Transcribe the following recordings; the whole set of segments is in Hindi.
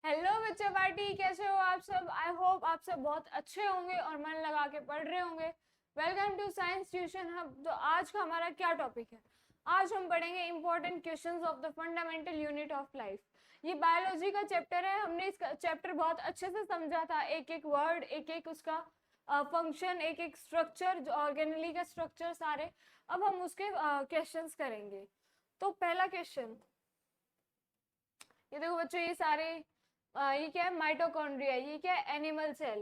हेलो बच्चा पार्टी, कैसे हो आप सब। आई होप आप सब बहुत अच्छे होंगे और मन लगा के पढ़ रहे होंगे। Welcome to science tuition hub. तो आज का हमारा क्या टॉपिक है? आज हम पढ़ेंगे important questions of the fundamental unit of life. ये बायोलॉजी का चैप्टर है। हमने इसका चैप्टर बहुत अच्छे से समझा था, एक एक वर्ड, एक एक उसका फंक्शन, एक एक स्ट्रक्चर, जो ऑर्गेनली का स्ट्रक्चर सारे। अब हम उसके क्वेश्चंस करेंगे। तो पहला क्वेश्चन, ये देखो बच्चों, ये सारे ये क्या है? माइटोकॉन्ड्रिया। ये क्या है? Animal cell.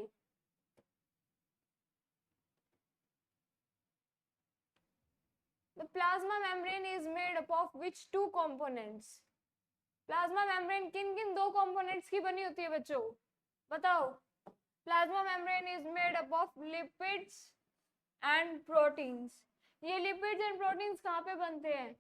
The plasma membrane is made up of which two components? Plasma membrane किन किन दो कंपोनेंट्स की बनी होती है बच्चों, बताओ। Plasma membrane is made up of lipids and proteins. ये लिपिड्स एंड प्रोटीन्स कहाँ पे बनते हैं?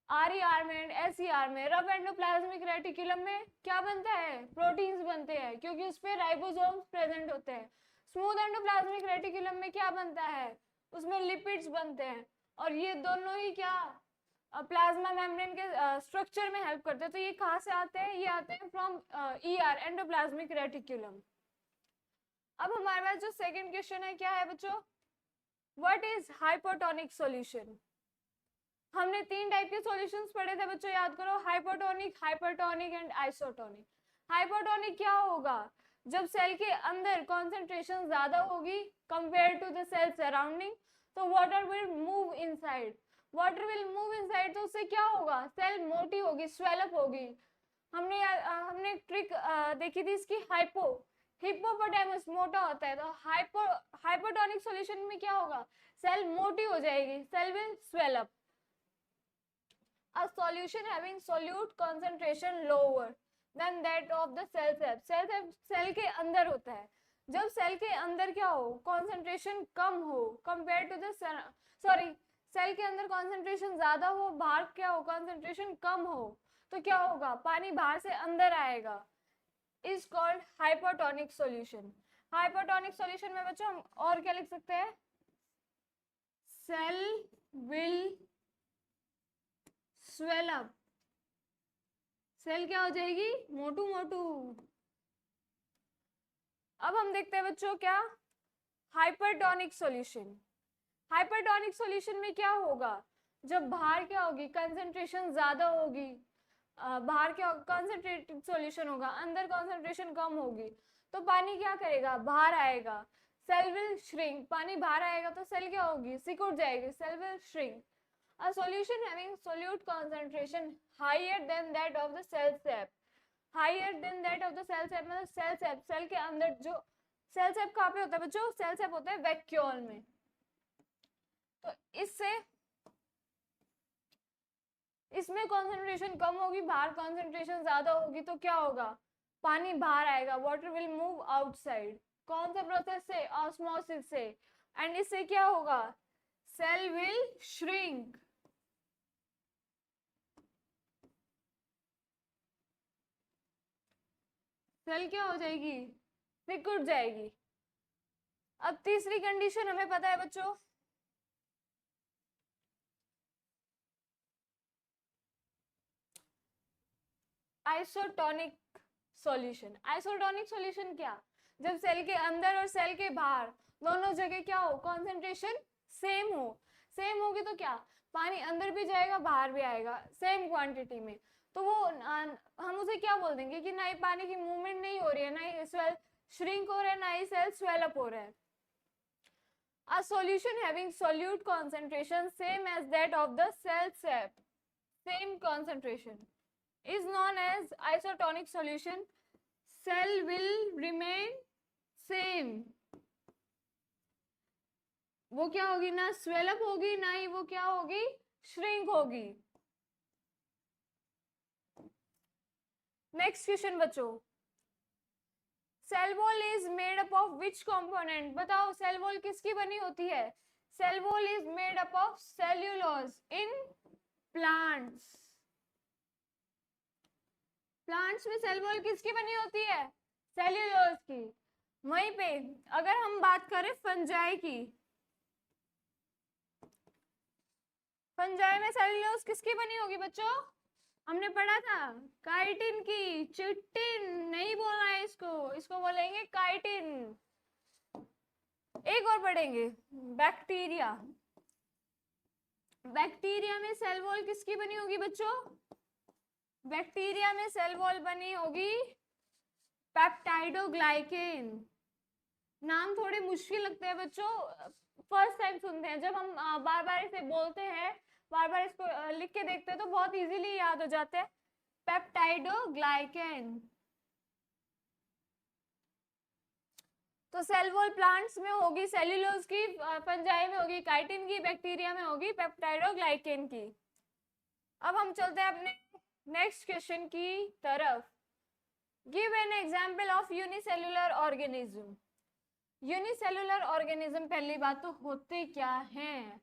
आर में एंड एस में। रफ एंडोप्लाज्मिक रेटिकुलम में क्या बनता है? प्रोटीन्स बनते हैं, क्योंकि उस पे राइबोसोम्स प्रेजेंट होते हैं। स्मूथ एंडोप्लाज्मिक रेटिकुलम में क्या बनता है? उसमें लिपिड्स बनते हैं। और ये दोनों ही क्या प्लाज्मा मेम्ब्रेन के स्ट्रक्चर में हेल्प करते हैं। तो ये कहाँ से आते हैं? ये आते हैं फ्रॉम एंडोप्लाज्मिक रेटिकुलम। अब हमारे पास जो सेकंड क्वेश्चन है, क्या है बच्चों? What is hypotonic solution? हमने तीन टाइप के सॉल्यूशंस पढ़े थे बच्चों, याद करो। Hypotonic, hypertonic and isotonic. Hypotonic क्या होगा? जब सेल के अंदर कॉन्सेंट्रेशन ज्यादा होगी compare to the cell surrounding, तो water will move inside. Water will move inside, तो उससे क्या होगा? सेल मोटी होगी, स्वेलअप होगी। हमने एक ट्रिक देखी थी इसकी, हिप्पोपोटामस मोटा होता है, तो हाइपोटोनिक सॉल्यूशन में क्या होगा? सेल मोटी हो जाएगी, cell will swell up. A solution having solute concentration lower than that of the cell sap. Cell के अंदर होता है। जब सेल के अंदर क्या हो? कॉन्सेंट्रेशन कम हो कंपेयर टू द सेल के अंदर कॉन्सेंट्रेशन ज्यादा हो, बाहर क्या हो? कॉन्सेंट्रेशन कम हो, तो क्या होगा? पानी बाहर से अंदर आएगा। Is called hypotonic solution. Hypotonic solution में बच्चों हम और क्या लिख सकते हैं? Cell will swell up. Cell क्या हो जाएगी? मोटू मोटू। अब हम देखते हैं बच्चों क्या हाइपरटोनिक सॉल्यूशन। हाइपरटोनिक सॉल्यूशन में क्या होगा? जब बाहर क्या होगी? कंसंट्रेशन ज्यादा होगी। बाहर क्या कंसंट्रेटेड सॉल्यूशन होगा, अंदर कंसंट्रेशन कम होगी, तो पानी क्या करेगा? बाहर आएगा। Cell will shrink. पानी बाहर आएगा तो सेल क्या होगी? सिकुड़ जाएगी, cell will shrink. A solution having solute concentration higher than that of the cell sap. Higher than that of the cell sap मतलब सेल सैप, सेल के अंदर जो सेल सैप कहाँ पे होता है बच्चों? सेल सैप होता है वैक्यूल में। तो इसमें कंसंट्रेशन कम होगी, बाहर कंसंट्रेशन ज्यादा होगी, तो क्या होगा? पानी बाहर आएगा, वाटर विल मूव आउटसाइड। कौन से प्रोसेस से? ऑस्मोसिस से। एंड इससे क्या होगा? Cell will shrink. सेल क्या हो जाएगी? सिकुड़ जाएगी। अब तीसरी कंडीशन हमें पता है बच्चों, आइसोटोनिक सॉल्यूशन। आइसोटोनिक सॉल्यूशन क्या? जब सेल के अंदर और सेल के बाहर दोनों जगह क्या हो? कंसंट्रेशन सेम हो। सेम होगी तो क्या? पानी अंदर भी जाएगा, बाहर भी आएगा, सेम क्वांटिटी में। तो वो हम उसे क्या बोल देंगे कि ना ही पानी की मूवमेंट नहीं हो रही है, ना ही सेल श्रिंक हो रहा है, ना ही सेल स्वेलअप हो रहा है। A solution having solute concentration same as that of the cell sap, same concentration, is known as isotonic solution. Cell will remain same. वो क्या होगी? ना स्वेलअप होगी, ना ही वो क्या होगी? श्रिंक होगी। नेक्स्ट क्वेश्चन बच्चों, cell wall is made up of which component? बताओ सेल वॉल किसकी बनी होती है? Cell wall is made up of cellulose in plants. Plants में सेल वॉल किसकी बनी होती है? सेल्यूलोज की। वहीं पे अगर हम बात करें फंजाई की, फंजाई में सेल्यूलोज किसकी बनी होगी बच्चों? हमने पढ़ा था काइटिन की। चिटिन नहीं बोलना बोलेंगे काइटिन। एक और पढ़ेंगे, बैक्टीरिया। बैक्टीरिया में सेल वॉल किसकी बनी होगी बच्चों? बैक्टीरिया में सेल वॉल बनी होगी पेप्टाइडोग्लाइकेन। नाम थोड़े मुश्किल लगते हैं बच्चों, फर्स्ट टाइम सुनते हैं। जब हम बार बार इसे बोलते हैं, बार बार इसको लिख के देखते हैं तो बहुत इजीली याद हो जाते हैं। पेप्टाइडोग्लाइकेन। तो सेल वॉल प्लांट्स में होगी सेल्यूलोज की, फंजाई में होगी काइटिन की, बैक्टीरिया में होगी पेप्टाइडोग्लाइकेन की। अब हम चलते हैं अपने नेक्स्ट क्वेश्चन की तरफ। Give an example of unicellular organism. Unicellular organism, पहली बात तो होते क्या हैं?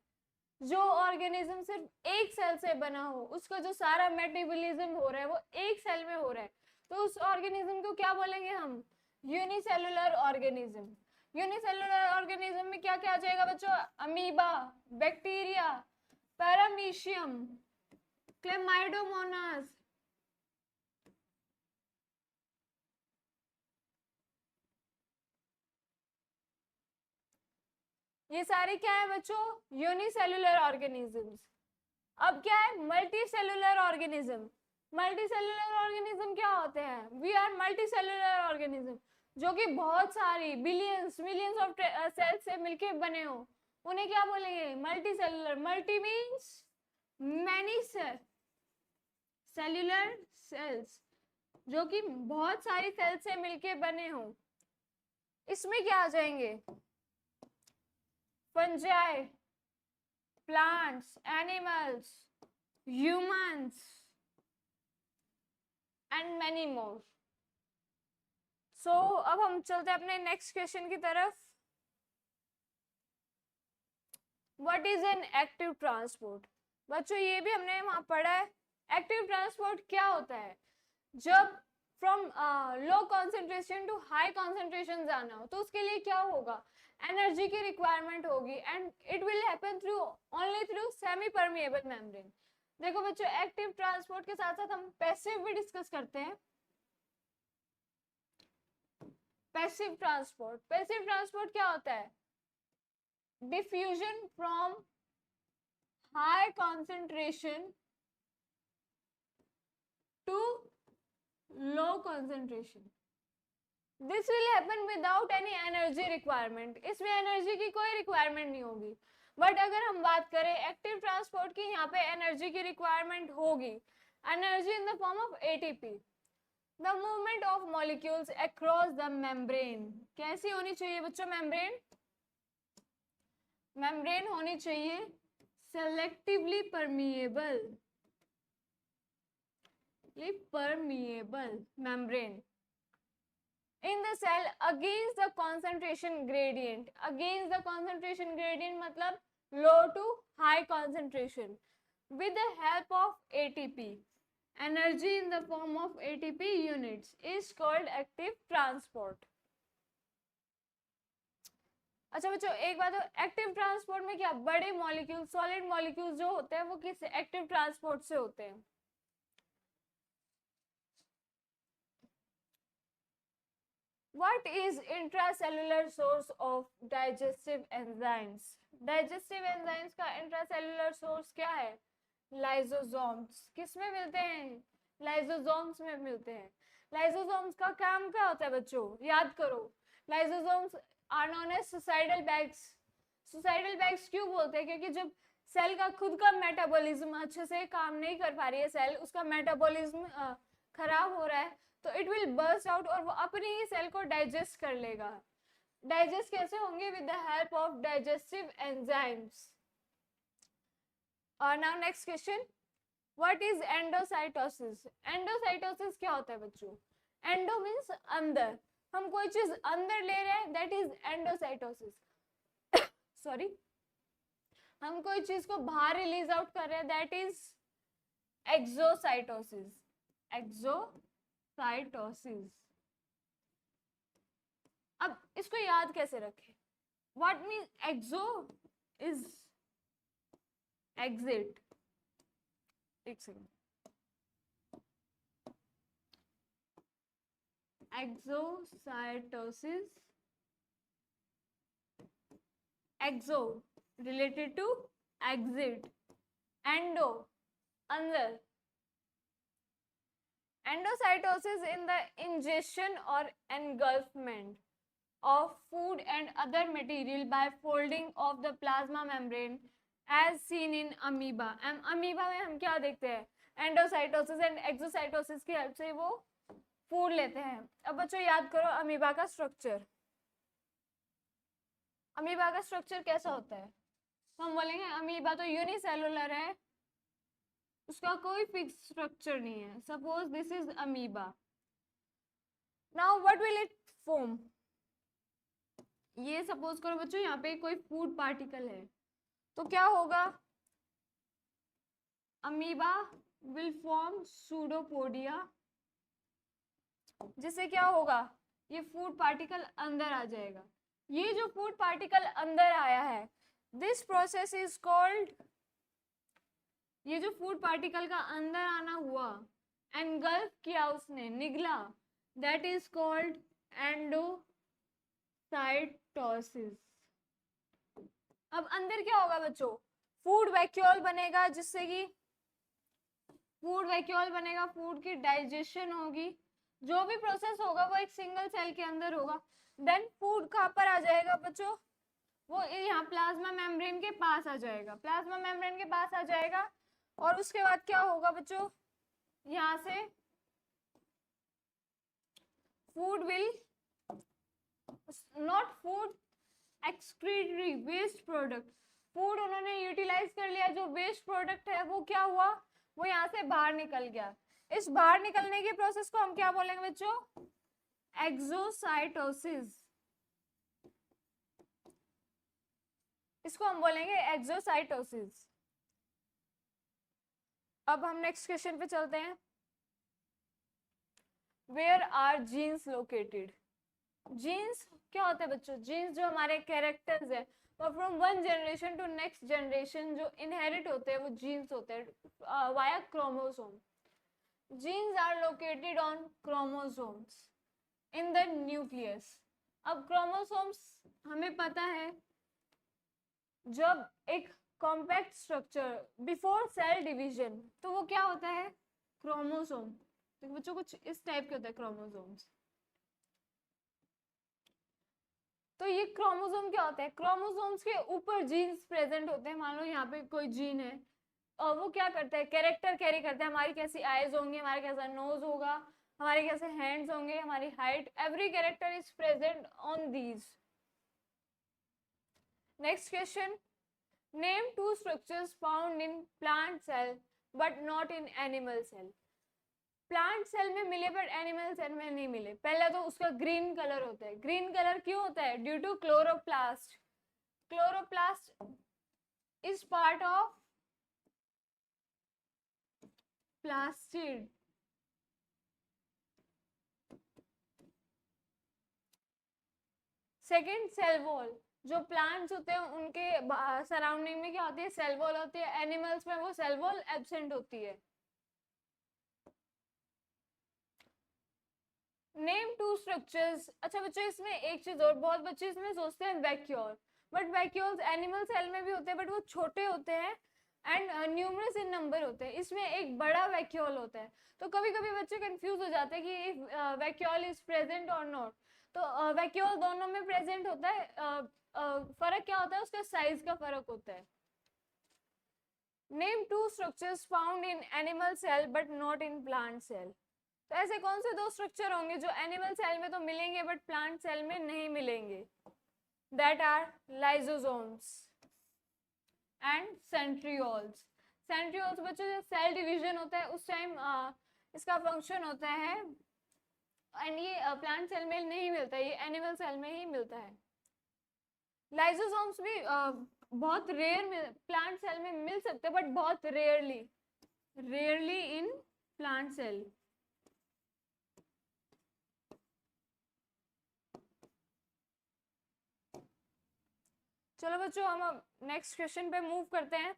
जो ऑर्गेनिज्म सिर्फ एक सेल से बना हो, उसका जो सारा मेटाबॉलिज्म हो रहा है वो एक सेल में हो रहा है, तो उस ऑर्गेनिज्म को क्या बोलेंगे हम? Unicellular organism. यूनिसेल्युलर ऑर्गेनिज्म में क्या क्या आ जाएगा बच्चों? अमीबा, बैक्टीरिया, पैरामीशियम, क्लेमाइडोमोनास, ये सारे क्या है बच्चों? Unicellular organisms. अब क्या है? Multi cellular organism. Multi cellular organism क्या होते हैं? We are multi cellular organism, जो कि बहुत सारी बिलियंस मिलियंस ऑफ सेल्स से मिलके बने हो, उन्हें क्या बोलेंगे? Multi cellular. Multi means many cellular cells, जो कि बहुत सारी सेल्स से मिलके बने हो। इसमें क्या आ जाएंगे? Fungi, plants, animals, humans and many more. So अब हम चलते हैं अपने नेक्स्ट क्वेश्चन की तरफ। What is an active transport? बच्चों ये भी हमने वहां पढ़ा है। एक्टिव ट्रांसपोर्ट क्या होता है? जब from low concentration to high concentration जाना हो, तो उसके लिए क्या होगा? एनर्जी की रिक्वायरमेंट होगी, and it will happen through only through semi permeable membrane. देखो बच्चों, एक्टिव ट्रांसपोर्ट के साथ साथ हम पैसिव भी डिस्कस करते हैं। पैसिव ट्रांसपोर्ट, पैसिव ट्रांसपोर्ट क्या होता है? Diffusion from high concentration to low concentration. This will happen without any energy requirement. इसमें एनर्जी की कोई रिक्वायरमेंट नहीं होगी। बट अगर हम बात करें एक्टिव ट्रांसपोर्ट की, यहाँ पे एनर्जी की रिक्वायरमेंट होगी। Energy in the form of ATP. The movement of molecules across the membrane. कैसी होनी चाहिए बच्चों मेम्ब्रेन? मेम्ब्रेन होनी चाहिए selectively permeable, permeable membrane in the cell against the concentration gradient. Against the concentration gradient मतलब low to high concentration, with the help of ATP. Energy in the form of ATP units is called active transport. अच्छा बच्चों एक बात, एक्टिव ट्रांसपोर्ट में क्या बड़े मॉलिक्यूल, सॉलिड मॉलिक्यूल जो होते हैं वो किस एक्टिव ट्रांसपोर्ट से होते हैं? What is intracellular source of digestive enzymes? Digestive enzymes का intracellular source क्या है? Lysosomes. किस में मिलते हैं? Lysosomes में मिलते हैं। Lysosomes का काम क्या होता है बच्चों? याद करो। Lysosomes are known as suicidal bags. Suicidal bags क्यों बोलते हैं? क्योंकि जब सेल का खुद का मेटाबॉलिज्म अच्छे से काम नहीं कर पा रही है, सेल उसका मेटाबॉलिज्म खराब हो रहा है, तो इट विल बर्स्ट आउट और वो अपनी ही सेल को डाइजेस्ट कर लेगा। डाइजेस्ट कैसे होंगे? With the help of digestive enzymes. और now next question, what is endocytosis? Endocytosis क्या होता है बच्चों? एंडो मींस अंदर, हम कोई चीज अंदर ले रहे हैं, दैट इज एंडोसाइटोसिस। सॉरी, हम कोई चीज को बाहर रिलीज आउट कर रहे हैं, दैट इज एक्सोसाइटोसिस। एक्सोसाइटोसिस। अब इसको याद कैसे रखें? What mean exo is exit. एक second, exocytosis, exo related to exit, endo अंदर, endocytosis in the ingestion or engulfment of food and other material by folding of the plasma membrane as seen in amoeba. amoeba में हम क्या देखते हैं, एंडोसाइटोसिस एंड एक्सोसाइटोसिस की हेल्प से वो फूड लेते हैं. अब बच्चों याद करो अमीबा का स्ट्रक्चर. अमीबा का स्ट्रक्चर कैसा होता है? तो हम बोलेंगे अमीबा तो यूनिसेलुलर है, उसका कोई फिक्स स्ट्रक्चर नहीं है. Suppose this is amoeba. Now what will it form? ये सपोज करो बच्चों यहाँ पे कोई फूड पार्टिकल है, तो क्या होगा? अमीबा विल फॉर्म सूडोपोडिया, जिससे क्या होगा? ये फूड पार्टिकल अंदर आ जाएगा. ये जो फूड पार्टिकल अंदर आया है, दिस प्रोसेस इज कॉल्ड, ये जो फूड पार्टिकल का अंदर आना हुआ, एनगल्फ किया उसने, निगला, दैट इज कॉल्ड एंडोसाइटोसिस. अब अंदर क्या होगा बच्चों? फूड वैक्यूल बनेगा, जिससे कि फूड वैक्यूल बनेगा, फूड की डाइजेशन होगी, जो भी प्रोसेस होगा वो एक सिंगल सेल के अंदर होगा. देन फूड कहाँ पर आ जाएगा बच्चों? वो यहाँ प्लाज्मा मेम्ब्रेन के पास आ जाएगा. प्लाज्मा मेम्ब्रेन के पास आ जाएगा और उसके बाद क्या होगा बच्चों? यहाँ से food will not food excretory waste product, food उन्होंने यूटिलाइज कर लिया, जो वेस्ट प्रोडक्ट है वो क्या हुआ? वो यहाँ से बाहर निकल गया. इस बाहर निकलने के प्रोसेस को हम क्या बोलेंगे बच्चों? एक्सोसाइटोसिस. इसको हम बोलेंगे एक्सोसाइटोसिस. अब हम नेक्स्ट क्वेश्चन पे चलते हैं. Where are genes located? Genes क्या होते हैं बच्चों? जीन्स जो हमारे कैरेक्टर्स है, और from one generation to next generation जो इनहेरिट होते हैं वो जीन्स होते हैं via chromosome. Genes are located on chromosomes in the nucleus. अब क्रोमोसोम्स हमें पता है, जब एक compact structure before cell division, तो वो क्या होता है? क्रोमोसोम. तो बच्चों कुछ इस टाइप के होते हैं क्रोमोसोम्स. तो ये क्रोमोसोम क्या होता है? क्रोमोसोम्स के ऊपर जीन्स प्रेजेंट होते हैं. मान लो यहाँ पे कोई जीन है और वो क्या करता है? कैरेक्टर कैरी करता है. हमारी कैसी आईज होंगी, हमारा कैसा नोज होगा, हमारे कैसे हैंड्स होंगे, हमारी height, every character is present on these. Next question. Name two structures found in plant cell but not in animal cell. Plant cell में मिले बट एनिमल सेल में नहीं मिले. पहला तो उसका ग्रीन कलर होता है. ग्रीन कलर क्यों होता है? Due to chloroplast. Chloroplast is part of plastid. Second, cell wall. जो प्लांट्स होते हैं उनके सराउंडिंग में क्या होती है? सेल वॉल होती है. एनिमल्स में वो सेल वॉल एब्सेंट होती है. Name two structures. अच्छा बच्चों इसमें एक चीज और, बहुत बच्चे इसमें सोचते हैं vacuole, but vacuoles animal cell में भी होते हैं, बट वो छोटे होते हैं एंड न्यूमरस इन नंबर होते हैं. इसमें एक बड़ा वैक्यूल होता है. तो कभी कभी बच्चे कंफ्यूज हो जाते हैं कि वैक्यूल इज प्रेजेंट और नॉट. तो वैक्यूल दोनों में प्रेजेंट होता है. फर्क क्या होता है? उसका साइज का फर्क होता है. Name two structures found in animal cell but not in plant cell. तो ऐसे कौन से दो स्ट्रक्चर होंगे जो एनिमल सेल में तो मिलेंगे बट प्लांट सेल में नहीं मिलेंगे? That are lysosomes and centrioles. Centrioles बच्चों जब सेल डिवीजन होता है उस टाइम इसका फंक्शन होता है, एंड ये प्लांट सेल में नहीं मिलता है, ये एनिमल सेल में ही मिलता है. लाइसोसोम्स भी बहुत रेयर प्लांट सेल में मिल सकते हैं, बट बहुत रेयरली इन प्लांट सेल. चलो बच्चों हम अब नेक्स्ट क्वेश्चन पे मूव करते हैं.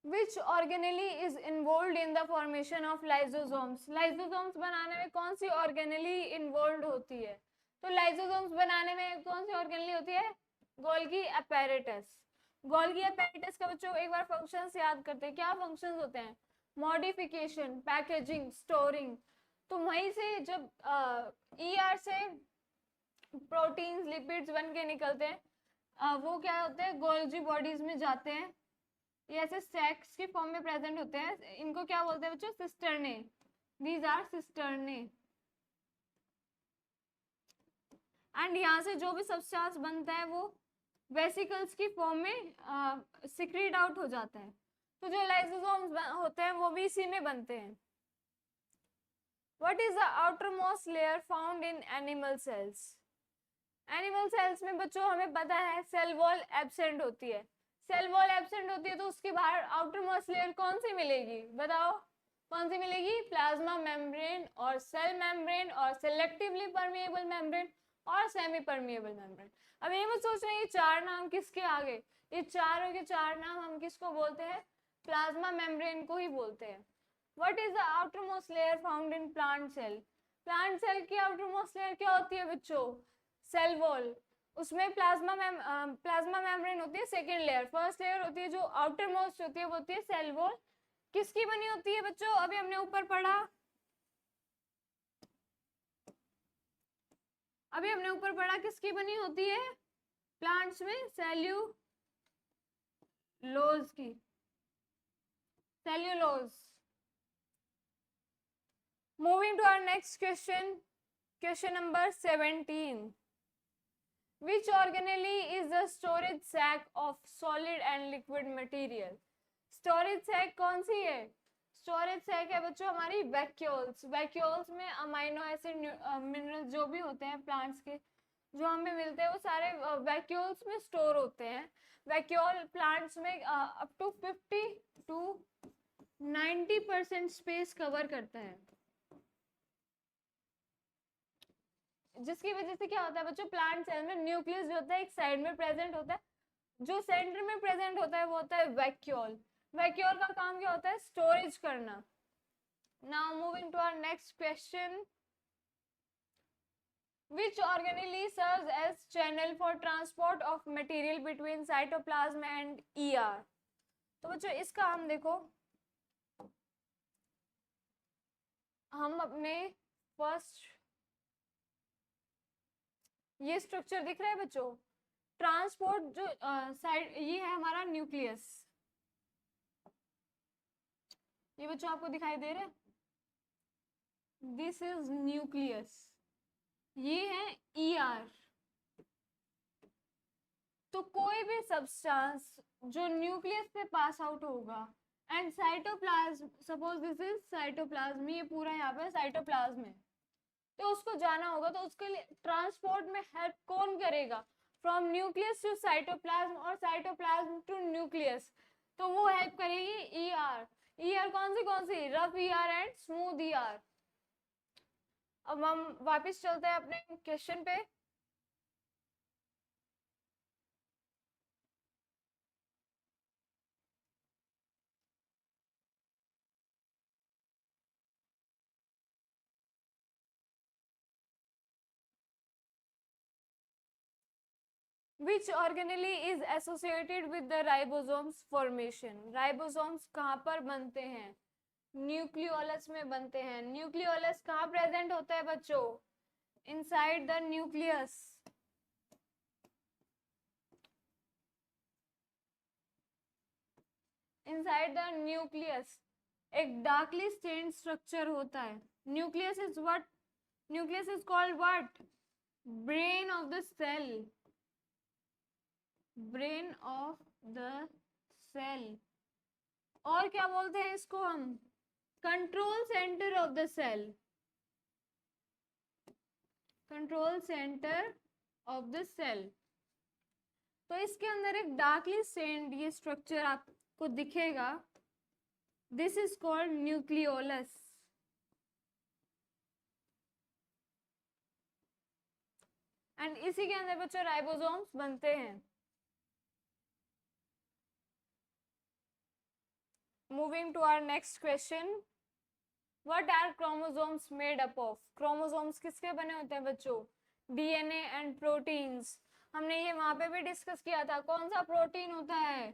Which organelle is involved in the formation of lysosomes? Lysosomes बनाने में कौन सी organelle involved होती है? तो lysosomes बनाने में कौन सी organelle होती है? Golgi apparatus. गोल्गी apparatus का बच्चों एक बार functions याद करते हैं. क्या functions होते हैं? Modification, packaging, storing. तो वहीं से जब ER से प्रोटीन्स लिपिड्स बन के निकलते हैं वो क्या होते हैं? गोल्गी बॉडीज में जाते हैं. ये ऐसे सैक्स की फॉर्म में प्रेजेंट होते हैं. इनको क्या बोलते हैं बच्चों? Cisternae. These are cisternae. And यहाँ से जो भी सब्सटेंस बनता है वो वेसिकल्स की फॉर्म में सिक्रीट आउट हो जाता है. तो जो लाइसोसोम्स होते हैं वो भी इसी में बनते हैं. What is the outermost layer found in animal cells? Animal cells में बच्चों हमें पता है सेल वॉल एब्सेंट होती है. सेल वॉल एब्सेंट होती है तो उसके बाहर आउटर मोस्ट लेयर कौन सी मिलेगी? बताओ कौन सी मिलेगी? प्लाज्मा मेम्ब्रेन और सेल मेम्ब्रेन और सिलेक्टिवली परमिएबल मेम्ब्रेन और सेमी परमिएबल मेम्ब्रेन. अब ये मत सोच रहे ये चार नाम किसके आ गए? ये चारों के चार नाम हम किसको बोलते हैं? प्लाज्मा मेम्ब्रेन को ही बोलते हैं. What is the outer most layer found in plant cell? Plant cell की आउटर मोस्ट लेयर क्या होती है बच्चों? Cell wall. उसमें प्लाज्मा मेम्ब्रेन होती है सेकेंड लेयर. फर्स्ट लेयर होती है जो आउटर मोस्ट होती है वो होती है सेल वॉल. किसकी बनी होती है बच्चों? अभी हमने ऊपर पढ़ा किसकी बनी होती है प्लांट्स में? सेल्यूलोज की. Cellulose. Moving to our next question. Question number 17. Which organelle is the storage sac of solid and liquid material? Storage sac कौन सी है? Storage sac है बच्चों हमारी vacuoles. Vacuoles में अमाइनो एसिड मिनरल्स जो भी होते हैं प्लांट्स के जो हमें मिलते हैं वो सारे vacuoles में स्टोर होते हैं. Vacuole प्लांट्स में up to 50 to 90% space cover करता है. जिसकी वजह से क्या होता है बच्चों? प्लांट सेल में न्यूक्लियस जो होता है एक साइड में प्रेजेंट होता है. जो सेंटर में प्रेजेंट होता है वो होता है वैक्यूल. वैक्यूल का काम क्या होता है? स्टोरेज करना. Now moving to our next question. Which organelle serves as channel for transport of material between cytoplasm and ER? तो बच्चों इसका हम देखो हम अपने फर्स्ट ये स्ट्रक्चर दिख रहा है बच्चों. ट्रांसपोर्ट जो साइड ये है हमारा न्यूक्लियस. ये बच्चों आपको दिखाई दे रहा है? This is nucleus. ये है ER. तो कोई भी सब्सटेंस जो न्यूक्लियस से पास आउट होगा and cytoplasm, suppose this is cytoplasm, ये पूरा यहाँ पे साइटोप्लाज्म है तो उसको जाना होगा तो उसके लिए ट्रांसपोर्ट में हेल्प कौन करेगा? फ्रॉम न्यूक्लियस टू साइटोप्लाज्म और साइटोप्लाज्म टू न्यूक्लियस. तो वो हेल्प करेगी ER. ER कौन सी? Rough ER and smooth ER. अब हम वापस चलते हैं अपने क्वेश्चन पे. Which organelle is associated with the ribosomes formation? Ribosomes कहाँ पर बनते हैं? न्यूक्लियोलस में बनते हैं. न्यूक्लियोलस कहाँ प्रेजेंट होता है बच्चों? Inside the nucleus. Inside the nucleus एक डार्कली स्टेन्ड स्ट्रक्चर होता है. Nucleus is what? Nucleus is called what? Brain of the cell. Brain of the cell. और क्या बोलते हैं इसको हम? Control centre of the cell. Control centre of the cell. तो इसके अंदर एक डार्कली स्टेन्ड ये स्ट्रक्चर आपको दिखेगा. This is called nucleolus. And इसी के अंदर बच्चों राइबोसोम्स बनते हैं. Moving to our next question. What are chromosomes made up of? Chromosomes किसके बने होते हैं बच्चों? DNA and proteins. हमने ये वहां पे भी डिस्कस किया था. कौन सा प्रोटीन होता है?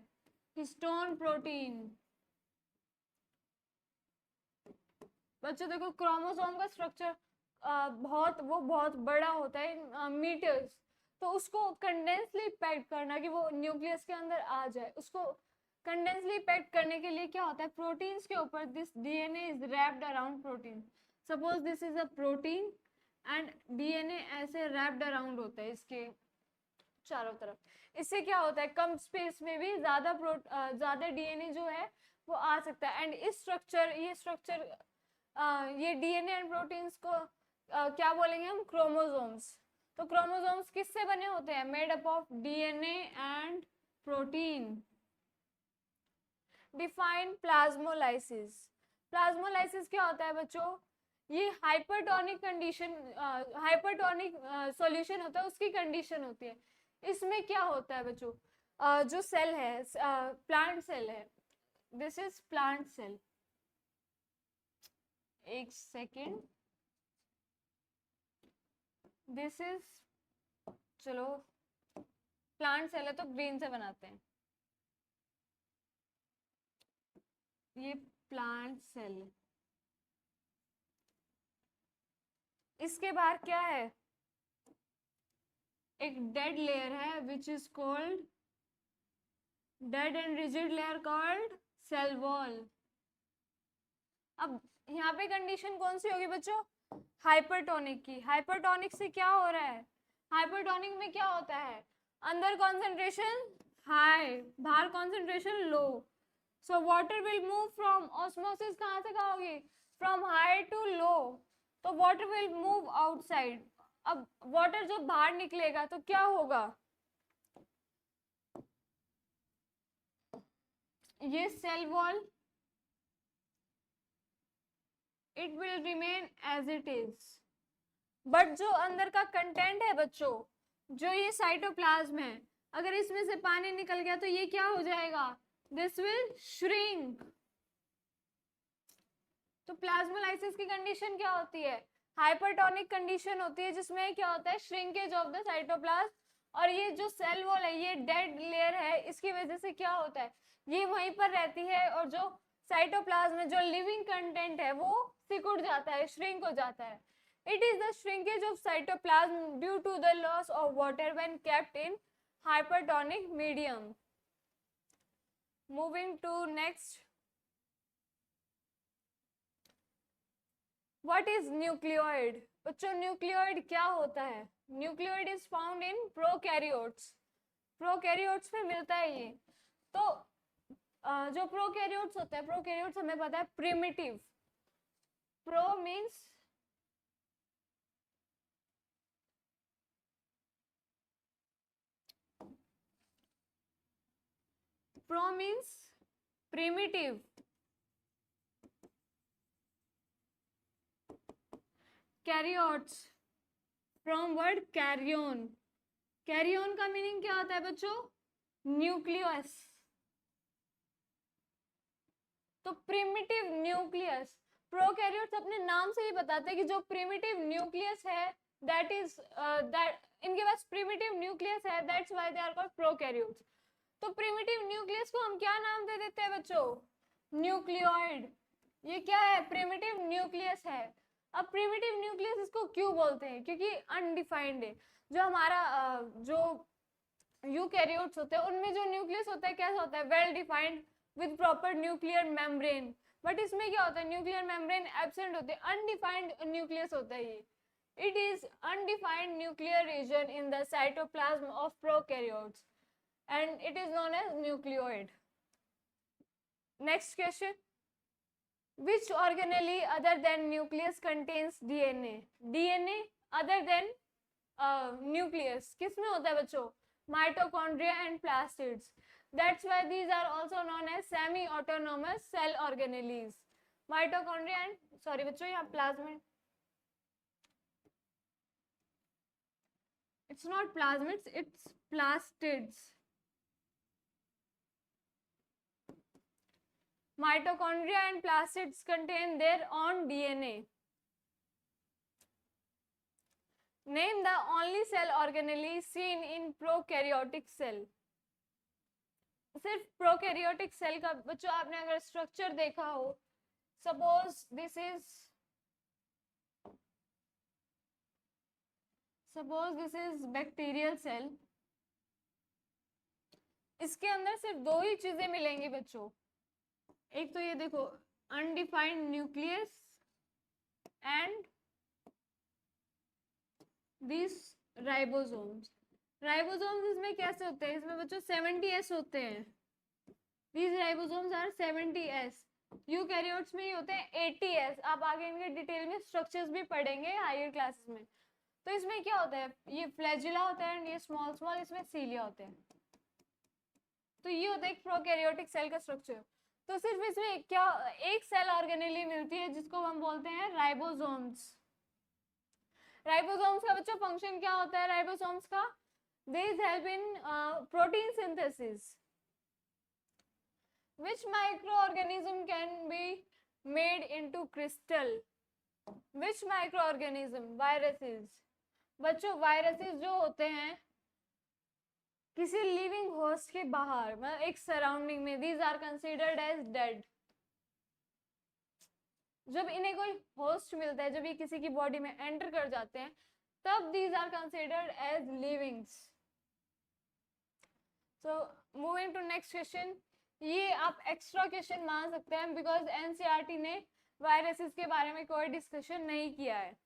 Histone protein. बच्चों देखो क्रोमोसोम का स्ट्रक्चर बहुत बड़ा होता है, मीटर्स. तो उसको कंडेंसली पैक करना कि वो न्यूक्लियस के अंदर आ जाए, उसको कंडेंसली पैक करने के लिए क्या होता है, प्रोटीन्स के ऊपर this DNA is wrapped around protein. Suppose this is a protein and DNA ऐसे रैप्ड अराउंड होता है इसके चारों तरफ. इससे क्या होता है, कम स्पेस में भी ज्यादा डीएनए जो है वो आ सकता है. एंड ये स्ट्रक्चर ये डीएनए एंड प्रोटीन्स को क्या बोलेंगे हम, क्रोमोसोम्स. तो क्रोमोसोम्स किससे बने होते हैं? Made up of DNA and protein. Define plasmolysis. Plasmolysis क्या होता है बच्चों? ये हाइपरटोनिक कंडीशन, हाइपरटोनिक सॉल्यूशन होता है, उसकी कंडीशन होती है. इसमें क्या होता है बच्चों, जो सेल है, प्लांट सेल है, दिस इज प्लांट सेल. एक सेकेंड, दिस इज, चलो प्लांट सेल है तो ग्रीन से बनाते हैं. ये प्लांट सेल, इसके बाहर क्या है, एक डेड लेयर है which is called dead and rigid layer called cell wall. अब यहाँ पे कंडीशन कौन सी होगी बच्चों? हाइपरटोनिक की. हाइपरटोनिक से क्या हो रहा है, हाइपरटोनिक में क्या होता है, अंदर कॉन्सेंट्रेशन हाई, बाहर concentration low. So water will move from, osmosis कहाँ से कहाँ होगी, फ्रॉम हाई टू लो. तो वाटर विल मूव आउटसाइड. अब वाटर जो बाहर निकलेगा तो क्या होगा, ये cell wall it will remain as it is. But जो अंदर का कंटेंट है बच्चों, जो ये साइटोप्लाज्म है, अगर इसमें से पानी निकल गया तो ये क्या हो जाएगा, दिस विल श्रिंक. तो प्लाज्मोलाइसिस की कंडीशन क्या होती है, हाइपरटोनिक कंडीशन होती है, जिसमें क्या होता है, श्रिंकेज ऑफ द साइटोप्लाज्म. और ये जो सेल वॉल है, ये डेड लेयर है, इसकी वजह से क्या होता है, ये वहीं पर रहती है और जो साइटोप्लाज्म में जो लिविंग कंटेंट है वो सिकुड़ जाता है, श्रिंक हो जाता है. It is the shrinkage of cytoplasm due to the loss of water when kept in hypertonic medium. Moving to next. What is nucleoid? बच्चों न्यूक्लियोइड क्या होता है? Nucleoid is found in prokaryotes. Prokaryotes में मिलता है ये. तो जो प्रोकैरियोट्स होते हैं, प्रोकैरियोट्स हमें पता है primitive. Pro means pro means primitive. Karyotes from word carrion. Carrion का मीनिंग क्या होता है बच्चों, न्यूक्लियस. तो प्रिमिटिव न्यूक्लियस, प्रोकैरियोट्स अपने नाम से ही बताते हैं कि जो प्रिमिटिव न्यूक्लियस है, दैट इज दैट इनके पास प्रिमिटिव न्यूक्लियस है, that's why they are called prokaryotes. तो प्रिमिटिव न्यूक्लियस को हम क्या नाम दे देते हैं बच्चों, न्यूक्लियोइड. ये क्या है, प्रिमिटिव न्यूक्लियस है. अब प्रिमिटिव न्यूक्लियस इसको क्यों बोलते हैं, क्योंकि अनडिफाइंड है. जो हमारा जो यूकैरियोट्स होते हैं उनमें जो न्यूक्लियस होता है कैसा होता है, well defined with proper nuclear membrane. But इसमें क्या होता है, न्यूक्लियर मेम्ब्रेन एब्सेंट होते हैं, अनडिफाइंड न्यूक्लियस होता है ये. It is undefined nuclear region in the cytoplasm of prokaryotes and it is known as nucleoid. Next question. Which organelle other than nucleus contains DNA? DNA other than nucleus किसमें होता है बच्चों, mitochondria and plastids. That's why these are also known as semi-autonomous cell organelles. Mitochondria and sorry बच्चों यहाँ plasmid, it's not plasmids, it's plastids. Mitochondria and plastids contain their own DNA. Name the only cell organelle seen in prokaryotic cell. सिर्फ प्रोकैरियोटिक सेल का बच्चों आपने अगर स्ट्रक्चर देखा हो, suppose this is bacterial cell, इसके अंदर सिर्फ दो ही चीजें मिलेंगी बच्चों, एक तो ये देखो undefined nucleus and this ribosomes. Ribosomes इसमें कैसे होते हैं, इसमें बच्चों 70S होते हैं। These ribosomes are 70S। Eukaryotes में ही होते हैं 80S। आप आगे इनके डिटेल में स्ट्रक्चर्स भी पढ़ेंगे हायर क्लासेस में। तो इसमें क्या होता है, ये फ्लैजिला होता है एंड ये स्मॉल स्मॉल इसमें सीलिया होते हैं। तो ये होता है एक प्रोकैरियोटिक सेल का स्ट्रक्चर। तो सिर्फ इसमें क्या एक सेल ऑर्गेनेली मिलती है जिसको हम बोलते हैं राइबोसोम्स। राइबोसोम्स का बच्चों फंक्शन क्या होता है राइबोसोम्स का, These help in protein synthesis. Which microorganism can be made into crystal? Which microorganism? Viruses. बच्चों वायरसेस जो होते हैं किसी लिविंग होस्ट के बाहर, मतलब एक सराउंडिंग में, these are considered as dead. जब इन्हें कोई होस्ट मिलता है, जब ये किसी की बॉडी में एंटर कर जाते हैं, तब these are considered as livings. So moving to next question, ये आप एक्स्ट्रा क्वेश्चन मान सकते हैं बिकॉज एनसीईआरटी ने वायरसेस के बारे में कोई डिस्कशन नहीं किया है।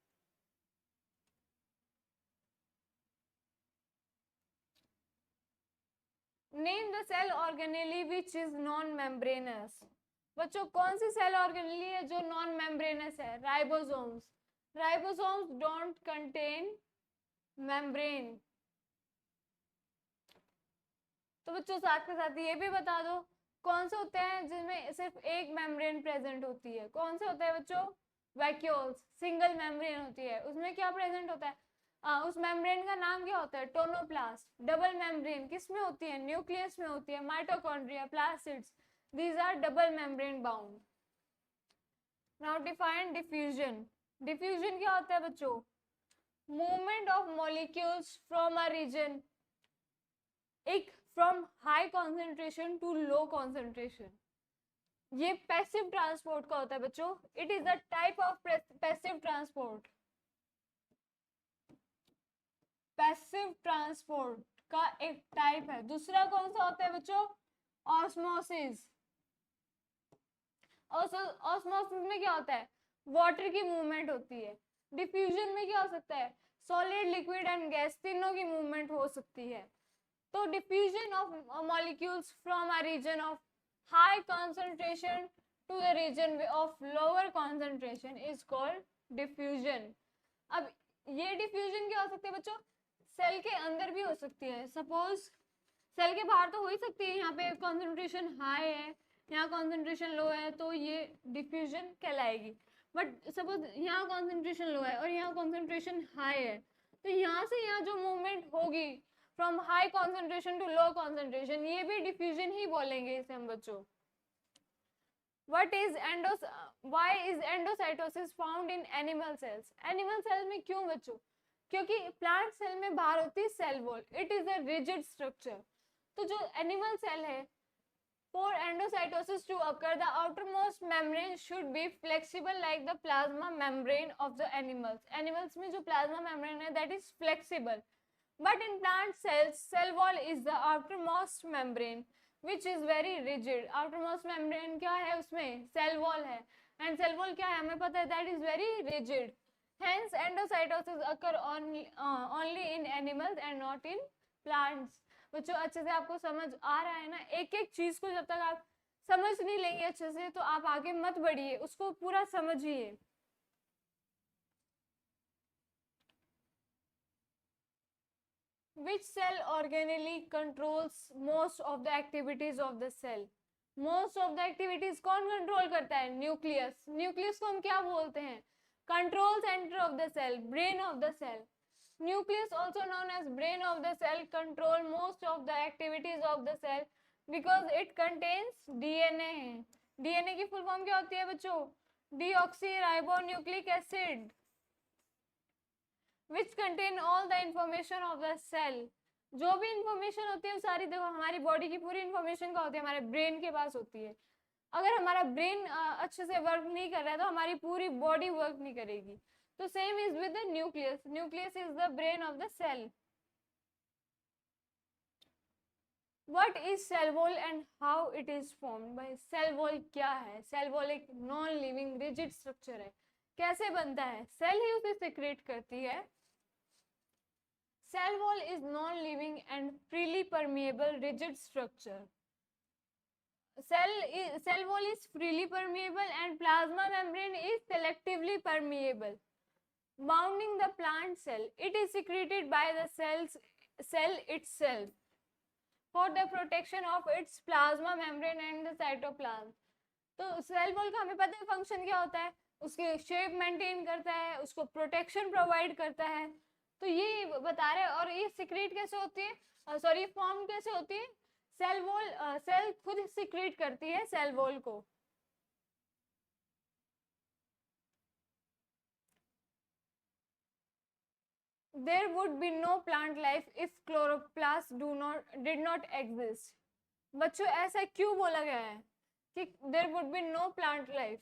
Name the cell organelle which is non membranous. बच्चों कौन सी सेल ऑर्गेनेली है जो नॉन मेम्ब्रेनस है, ribosomes. Ribosomes don't contain membrane. तो बच्चों साथ के साथ ये भी बता दो कौन से होते हैं जिनमें सिर्फ एक मेम्ब्रेन प्रेजेंट होती है, कौन से होते हैं बच्चों, वैक्यूल्स, सिंगल मेम्ब्रेन होती है, उसमें क्या प्रेजेंट होता है, उस मेम्ब्रेन का नाम क्या होता है, टोनोप्लास्ट। डबल मेम्ब्रेन किस में होती है, न्यूक्लियस में होती है, mitochondria, plastids, these are double membrane bound. Now define diffusion. Diffusion क्या होता है बच्चों, movement of molecules from a region, एक from high concentration to low concentration. ये पैसिव ट्रांसपोर्ट का होता है बच्चों, it is a type of passive transport. Passive transport का एक टाइप है। दूसरा कौन सा होता है बच्चों, ऑस्मोसिस। ऑस्मोसिस में क्या होता है, वाटर की मूवमेंट होती है। डिफ्यूजन में क्या हो सकता है, सॉलिड, लिक्विड एंड गैस तीनों की मूवमेंट हो सकती है। तो diffusion of molecules from a region of high concentration to the region of lower concentration is called diffusion। अब ये diffusion क्या हो सकती है बच्चों, सेल के अंदर भी हो सकती है। सपोज सेल के बाहर तो हो ही सकती है, यहाँ पे concentration हाई है, यहाँ concentration लो है, तो ये diffusion कहलाएगी। बट सपोज यहाँ concentration लो है और यहाँ concentration हाई है, तो यहाँ से यहाँ जो मूवमेंट होगी from high concentration to low concentration, ये भी डिफ्यूजन ही बोलेंगे इसे हम बच्चों। Why is endocytosis found in animal cells? Animal cell में क्यों बच्चों, क्योंकि प्लांट सेल में बाहर होती है cell wall, it is a rigid structure. तो जो एनिमल सेल है, for endocytosis to occur, the outermost membrane should be flexible like the plasma membrane of the animals. Animals में जो plasma membrane है, that is flexible. But in plant cells, cell wall is the outermost membrane, which is very rigid. Outermost membrane क्या है उसमें, cell wall है, and cell wall क्या है हमें पता है, that is very rigid. Hence endocytosis occur only in animals and not in plants. बच्चों अच्छे से आपको समझ आ रहा है ना, एक एक चीज को जब तक आप समझ नहीं लेंगे अच्छे से तो आप आगे मत बढ़िए, उसको पूरा समझिए। Which cell organelle controls most of the activities of the cell? Most of the activities कौन कंट्रोल करता है, न्यूक्लियस। न्यूक्लियस को हम क्या बोलते हैं, control centre of the cell, brain of the cell. Nucleus, also known as brain of the cell, control most of the activities of the cell because it contains DNA. DNA की फुल फॉर्म क्या होती है बच्चों? Deoxyribonucleic acid, which contain all the information of the cell. जो भी इंफॉर्मेशन होती है वो सारी, देखो हमारी बॉडी की पूरी इंफॉर्मेशन क्या होती है, हमारे ब्रेन के पास होती है। अगर हमारा ब्रेन अच्छे से वर्क नहीं कर रहा है तो हमारी पूरी बॉडी वर्क नहीं करेगी। तो same is with the nucleus, nucleus is the brain of the cell. What is cell wall and how it is formed? भाई सेल वॉल क्या है? सेल वॉल एक नॉन लिविंग रिजिड स्ट्रक्चर है। कैसे बनता है? सेल ही उसे सिक्रेट करती है। Cell wall is non living and freely permeable rigid structure. cell wall is freely permeable and plasma membrane is selectively permeable, bounding the plant cell. It is secreted by the cell itself for the protection of its plasma membrane and the cytoplasm. तो सेल वॉल का हमें पता है फंक्शन क्या होता है, उसके शेप मेंटेन करता है, उसको प्रोटेक्शन प्रोवाइड करता है। तो ये बता रहे हैं। और ये सिक्रेट कैसे होती है, सॉरी फॉर्म कैसे होती है? सेल वॉल, सेल खुद सिक्रेट करती है सेल वॉल को। There would be no plant life if chloroplasts did not exist. बच्चों ऐसा क्यों बोला गया है कि there would be no plant life?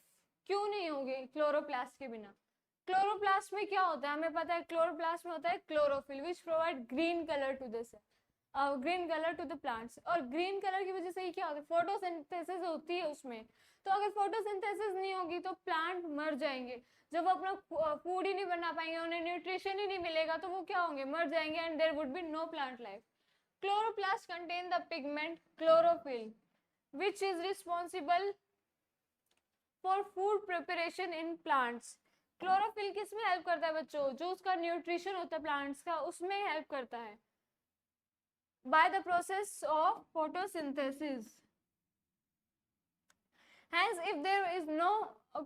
क्यों नहीं होगी क्लोरोप्लास्ट के बिना? क्लोरोप्लास्ट में क्या होता है हमें पता है। क्लोरोप्लास्ट में होता है chlorophyll which provide green colour to this, green colour to the plants. और ग्रीन कलर की वजह से ही क्या होता है, फोटोसिंथेसिस होती है उसमें। तो अगर फोटोसिंथेसिस नहीं होगी तो प्लांट मर जाएंगे। जब वो अपना फूड ही नहीं बना पाएंगे, उन्हें न्यूट्रिशन ही नहीं मिलेगा, तो वो क्या होंगे, मर जाएंगे and there would be no plant life. Chloroplasts contain the pigment chlorophyll, which is responsible for food preparation in plants. Chlorophyll किस में हेल्प करता है बच्चों? जो उसका न्यूट्रिशन होता है प्लांट्स का, उसमें हेल्प करता है by the process of photosynthesis. Hence, if there is no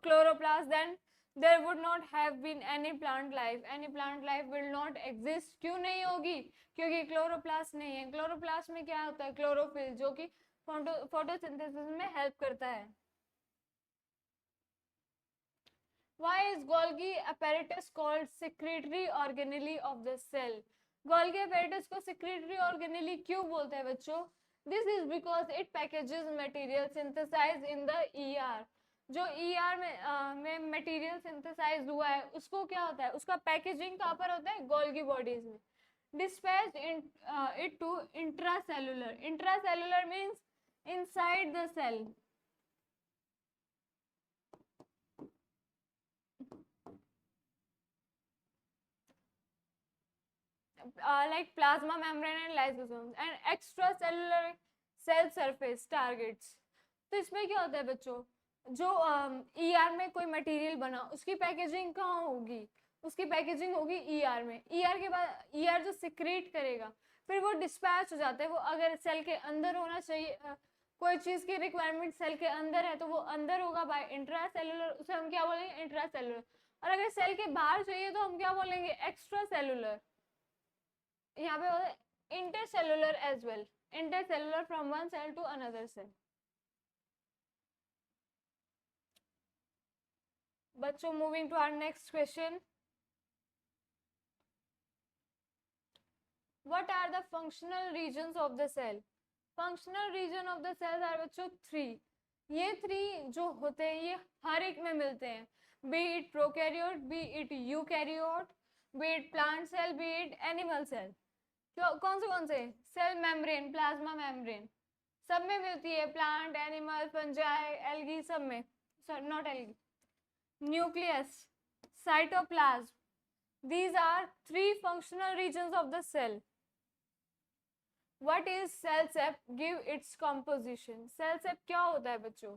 chloroplast, then there would not have been any plant life. Any plant life will not exist. क्यों नहीं होगी? क्योंकि क्लोरोप्लास्ट नहीं है। क्लोरोप्लास्ट में क्या होता है? क्लोरोफिल, जो कि फोटोसिंथेसिस में हेल्प करता है। Why is Golgi apparatus called secretory organelle of the cell? Golgi apparatus को secretory organelle क्यों बोलते हैं बच्चों? This is because it packages material synthesized in the ER. जो ER में मटेरियल सिंथेसाइज हुआ है उसको क्या होता है, उसका पैकेजिंग कहाँ पर होता है? गोल्गी बॉडीज में। Dispatched it to intracellular. Intracellular means inside the cell. Like plasma membrane and lysosomes and extracellular cell surface targets. तो इसमें क्या होता है बच्चों, जो ER में कोई मटेरियल बना उसकी पैकेजिंग कहाँ होगी? उसकी पैकेजिंग होगी ER में। ER के बाद ER जो सिक्रेट करेगा फिर वो डिस्पैच हो जाता है। वो अगर सेल के अंदर होना चाहिए, कोई चीज की रिक्वायरमेंट सेल के अंदर है तो वो अंदर होगा बाय इंट्रासेलुलर, उसे हम क्या बोलेंगे? इंट्रासेलुलर। और अगर सेल के बाहर चाहिए तो हम क्या बोलेंगे? Extra cellular. यहाँ पे होता है intercellular as well, intercellular from one cell to another cell. बच्चों moving to our next question, what are the functional regions of the cell? Functional region of the cell are बच्चों 3। ये 3 जो होते हैं ये हर एक में मिलते हैं, be it prokaryote, be it eukaryote, be it plant cell, be it animal cell. कौन से? सेल मेम्ब्रेन, प्लाज्मा मेम्ब्रेन सब में मिलती है। प्लांट, एनिमल, फंजाई, एल्गी सब में, sorry not algae, nucleus, cytoplasm, these are 3 functional regions of the cell. What is cell sap? Give its composition. Cell sap क्या होता है बच्चों?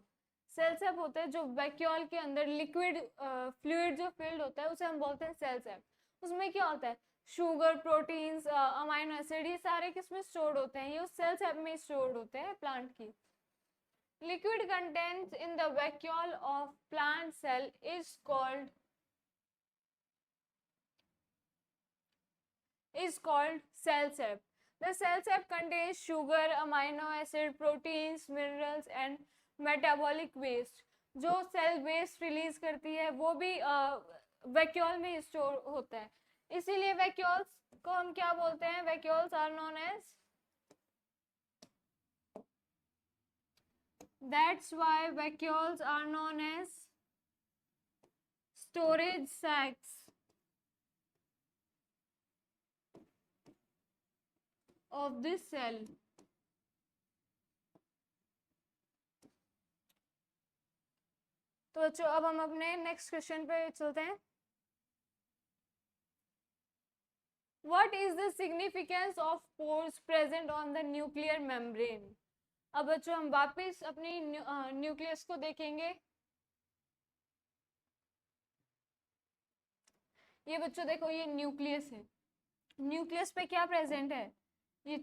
सेल सैप होता है जो वैक्यूल के अंदर लिक्विड फ्लूइड जो फिल्ड होता है उसे हम बोलते हैं सेल सैप। उसमें क्या होता है? शुगर, प्रोटीन्स, अमाइनो एसिड, ये सारे किसमें स्टोर्ड होते हैं? ये उस सेल सैप में स्टोर्ड होते हैं प्लांट की। Liquid contents in the vacuole of plant cell is called cell sap. The cell sap contains sugar, amino acid, proteins, minerals and metabolic waste जो सेल वेस्ट रिलीज करती है वो भी वैक्यूल में स्टोर होता है, इसीलिए वैक्यूल्स को हम क्या बोलते हैं, vacuoles are known as, that's why vacuoles are known as storage sacs of this cell. तो बच्चों अब हम अपने नेक्स्ट क्वेश्चन पे चलते हैं. What is the significance of pores present on the nuclear membrane? अब बच्चों हम वापस अपनी न्यूक्लियस को देखेंगे. ये बच्चों देखो ये न्यूक्लियस है, न्यूक्लियस पे क्या प्रेजेंट है, ये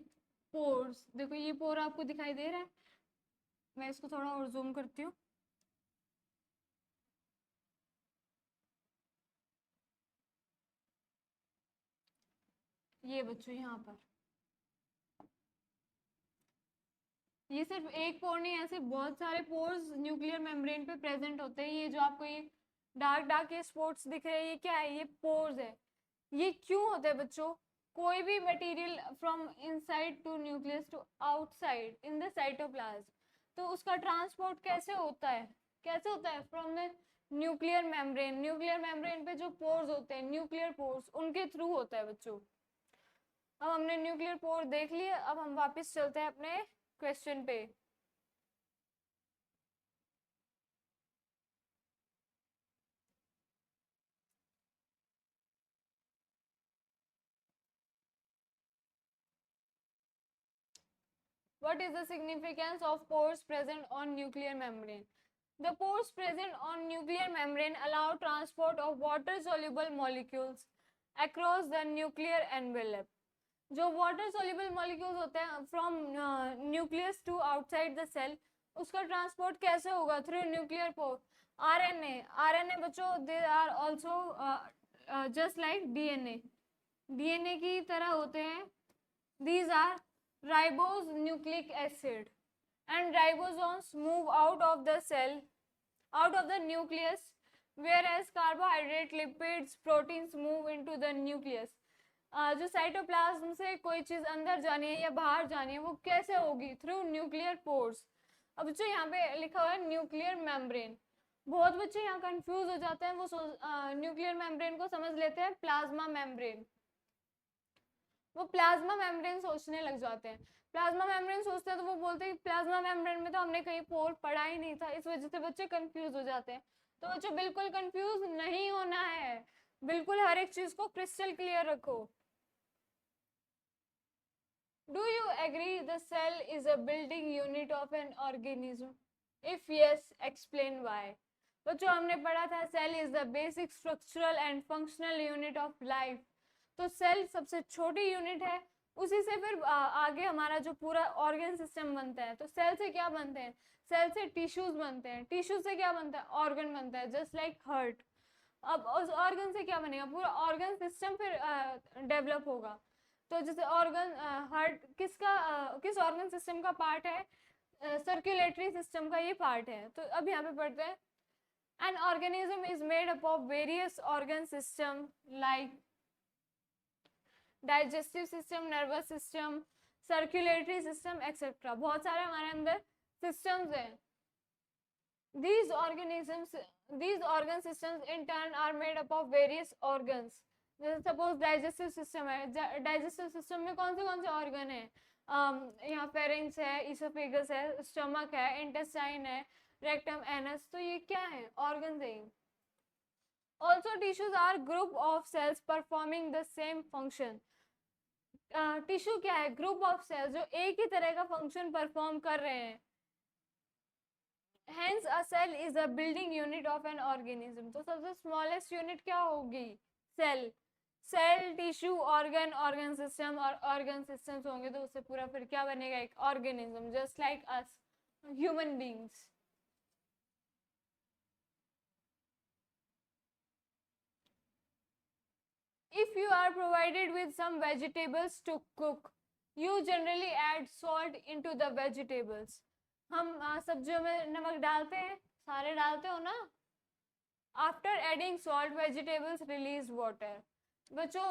पोर्स. देखो ये पोर आपको दिखाई दे रहा है, मैं इसको थोड़ा और जूम करती हूँ. ये बच्चों यहाँ पर ये सिर्फ एक पोर नहीं, ऐसे बहुत सारे पोर्स न्यूक्लियर मेम्ब्रेन पे प्रेजेंट होते हैं. ये जो आपको ये डार्क डार्क ये स्पॉट्स दिख रहे हैं, ये क्या है, ये पोर्स है. ये क्यों होते हैं बच्चों, कोई भी material from inside to nucleus to outside in the cytoplasm, तो उसका ट्रांसपोर्ट कैसे होता है, कैसे होता है, from the nuclear membrane. Nuclear membrane पे जो पोर्स होते हैं, न्यूक्लियर पोर्स, उनके थ्रू होता है बच्चों. अब हमने न्यूक्लियर पोर देख लिए, अब हम वापस चलते हैं अपने क्वेश्चन पे. What is the significance of pores present on nuclear membrane? The pores present on nuclear membrane allow transport of water-soluble molecules across the nuclear envelope. जो water soluble molecules होते हैं from nucleus to outside the cell, उसका transport कैसे होगा, through nuclear pore. RNA बच्चों they are also just like DNA की तरह होते हैं. These are ribose nucleic acid, and ribosomes move out of the cell, out of the nucleus, whereas carbohydrate, lipids, proteins move into the nucleus. जो साइटोप्लाज्म से कोई चीज अंदर जानी है या बाहर जानी है वो कैसे होगी, थ्रू न्यूक्लियर पोर्स. अब जो यहाँ पे लिखा हुआ है न्यूक्लियर मेम्ब्रेन, बहुत बच्चे यहाँ कंफ्यूज हो जाते हैं, वो न्यूक्लियर मेम्ब्रेन को समझ लेते हैं प्लाज्मा मेम्ब्रेन, वो प्लाज्मा मेम्ब्रेन सोचने लग जाते हैं. प्लाज्मा मेम्ब्रेन सोचते हैं तो वो बोलते हैं प्लाज्मा मेम्ब्रेन में तो हमने कहीं पोर पढ़ा ही नहीं था, इस वजह से बच्चे कंफ्यूज हो जाते हैं. तो बच्चों बिल्कुल कंफ्यूज नहीं होना है, बिल्कुल हर एक चीज को क्रिस्टल क्लियर रखो. Do you agree the cell is a building unit of an organism? If yes, explain why. बच्चों हमने पढ़ा था cell is the basic structural and functional unit of life. तो सेल सबसे छोटी यूनिट है, उसी से फिर आगे हमारा जो पूरा ऑर्गन सिस्टम बनता है. तो सेल से क्या बनते हैं, सेल से टिश्यूज बनते हैं, टिश्यू से क्या बनता है, ऑर्गन बनता है, जस्ट लाइक हार्ट. अब उस ऑर्गन से क्या बनेगा, पूरा ऑर्गन सिस्टम फिर डेवलप होगा. तो जैसे ऑर्गन हार्ट किस ऑर्गन सिस्टम का पार्ट है, सर्कुलेटरी सिस्टम का ये पार्ट है. तो अब यहाँ पे पढ़ते हैं, an organism is made up of various organ system like digestive system, nervous system, circulatory system etcetera. बहुत सारे हमारे अंदर सिस्टम्स हैं. These organ systems in turn are made up of various organs. जैसे सपोज डाइजेस्टिव सिस्टम है, डाइजेस्टिव सिस्टम में कौन से ऑर्गन है, यहाँ फेरिंग्स है, इसोफेगस है, स्टमक है, इंटेस्टाइन है, रेक्टम, एनस. तो ये क्या है, ऑर्गन है. Also tissues are group of cells performing the same function. Tissue क्या है, ग्रुप ऑफ सेल्स जो एक ही तरह का फंक्शन परफॉर्म कर रहे हैं. Hence a cell is a building unit of an organism. तो सबसे स्मॉलेस्ट यूनिट क्या होगी, cell. Cell, tissue, organ, organ system और ऑर्गन सिस्टम्स होंगे तो उससे पूरा फिर क्या बनेगा, एक organism, just like us human beings. If you are provided with some vegetables to cook, you generally add salt into the vegetables. हम सब्जियों में नमक डालते हैं, सारे डालते हो ना। After adding salt vegetables release water. बच्चों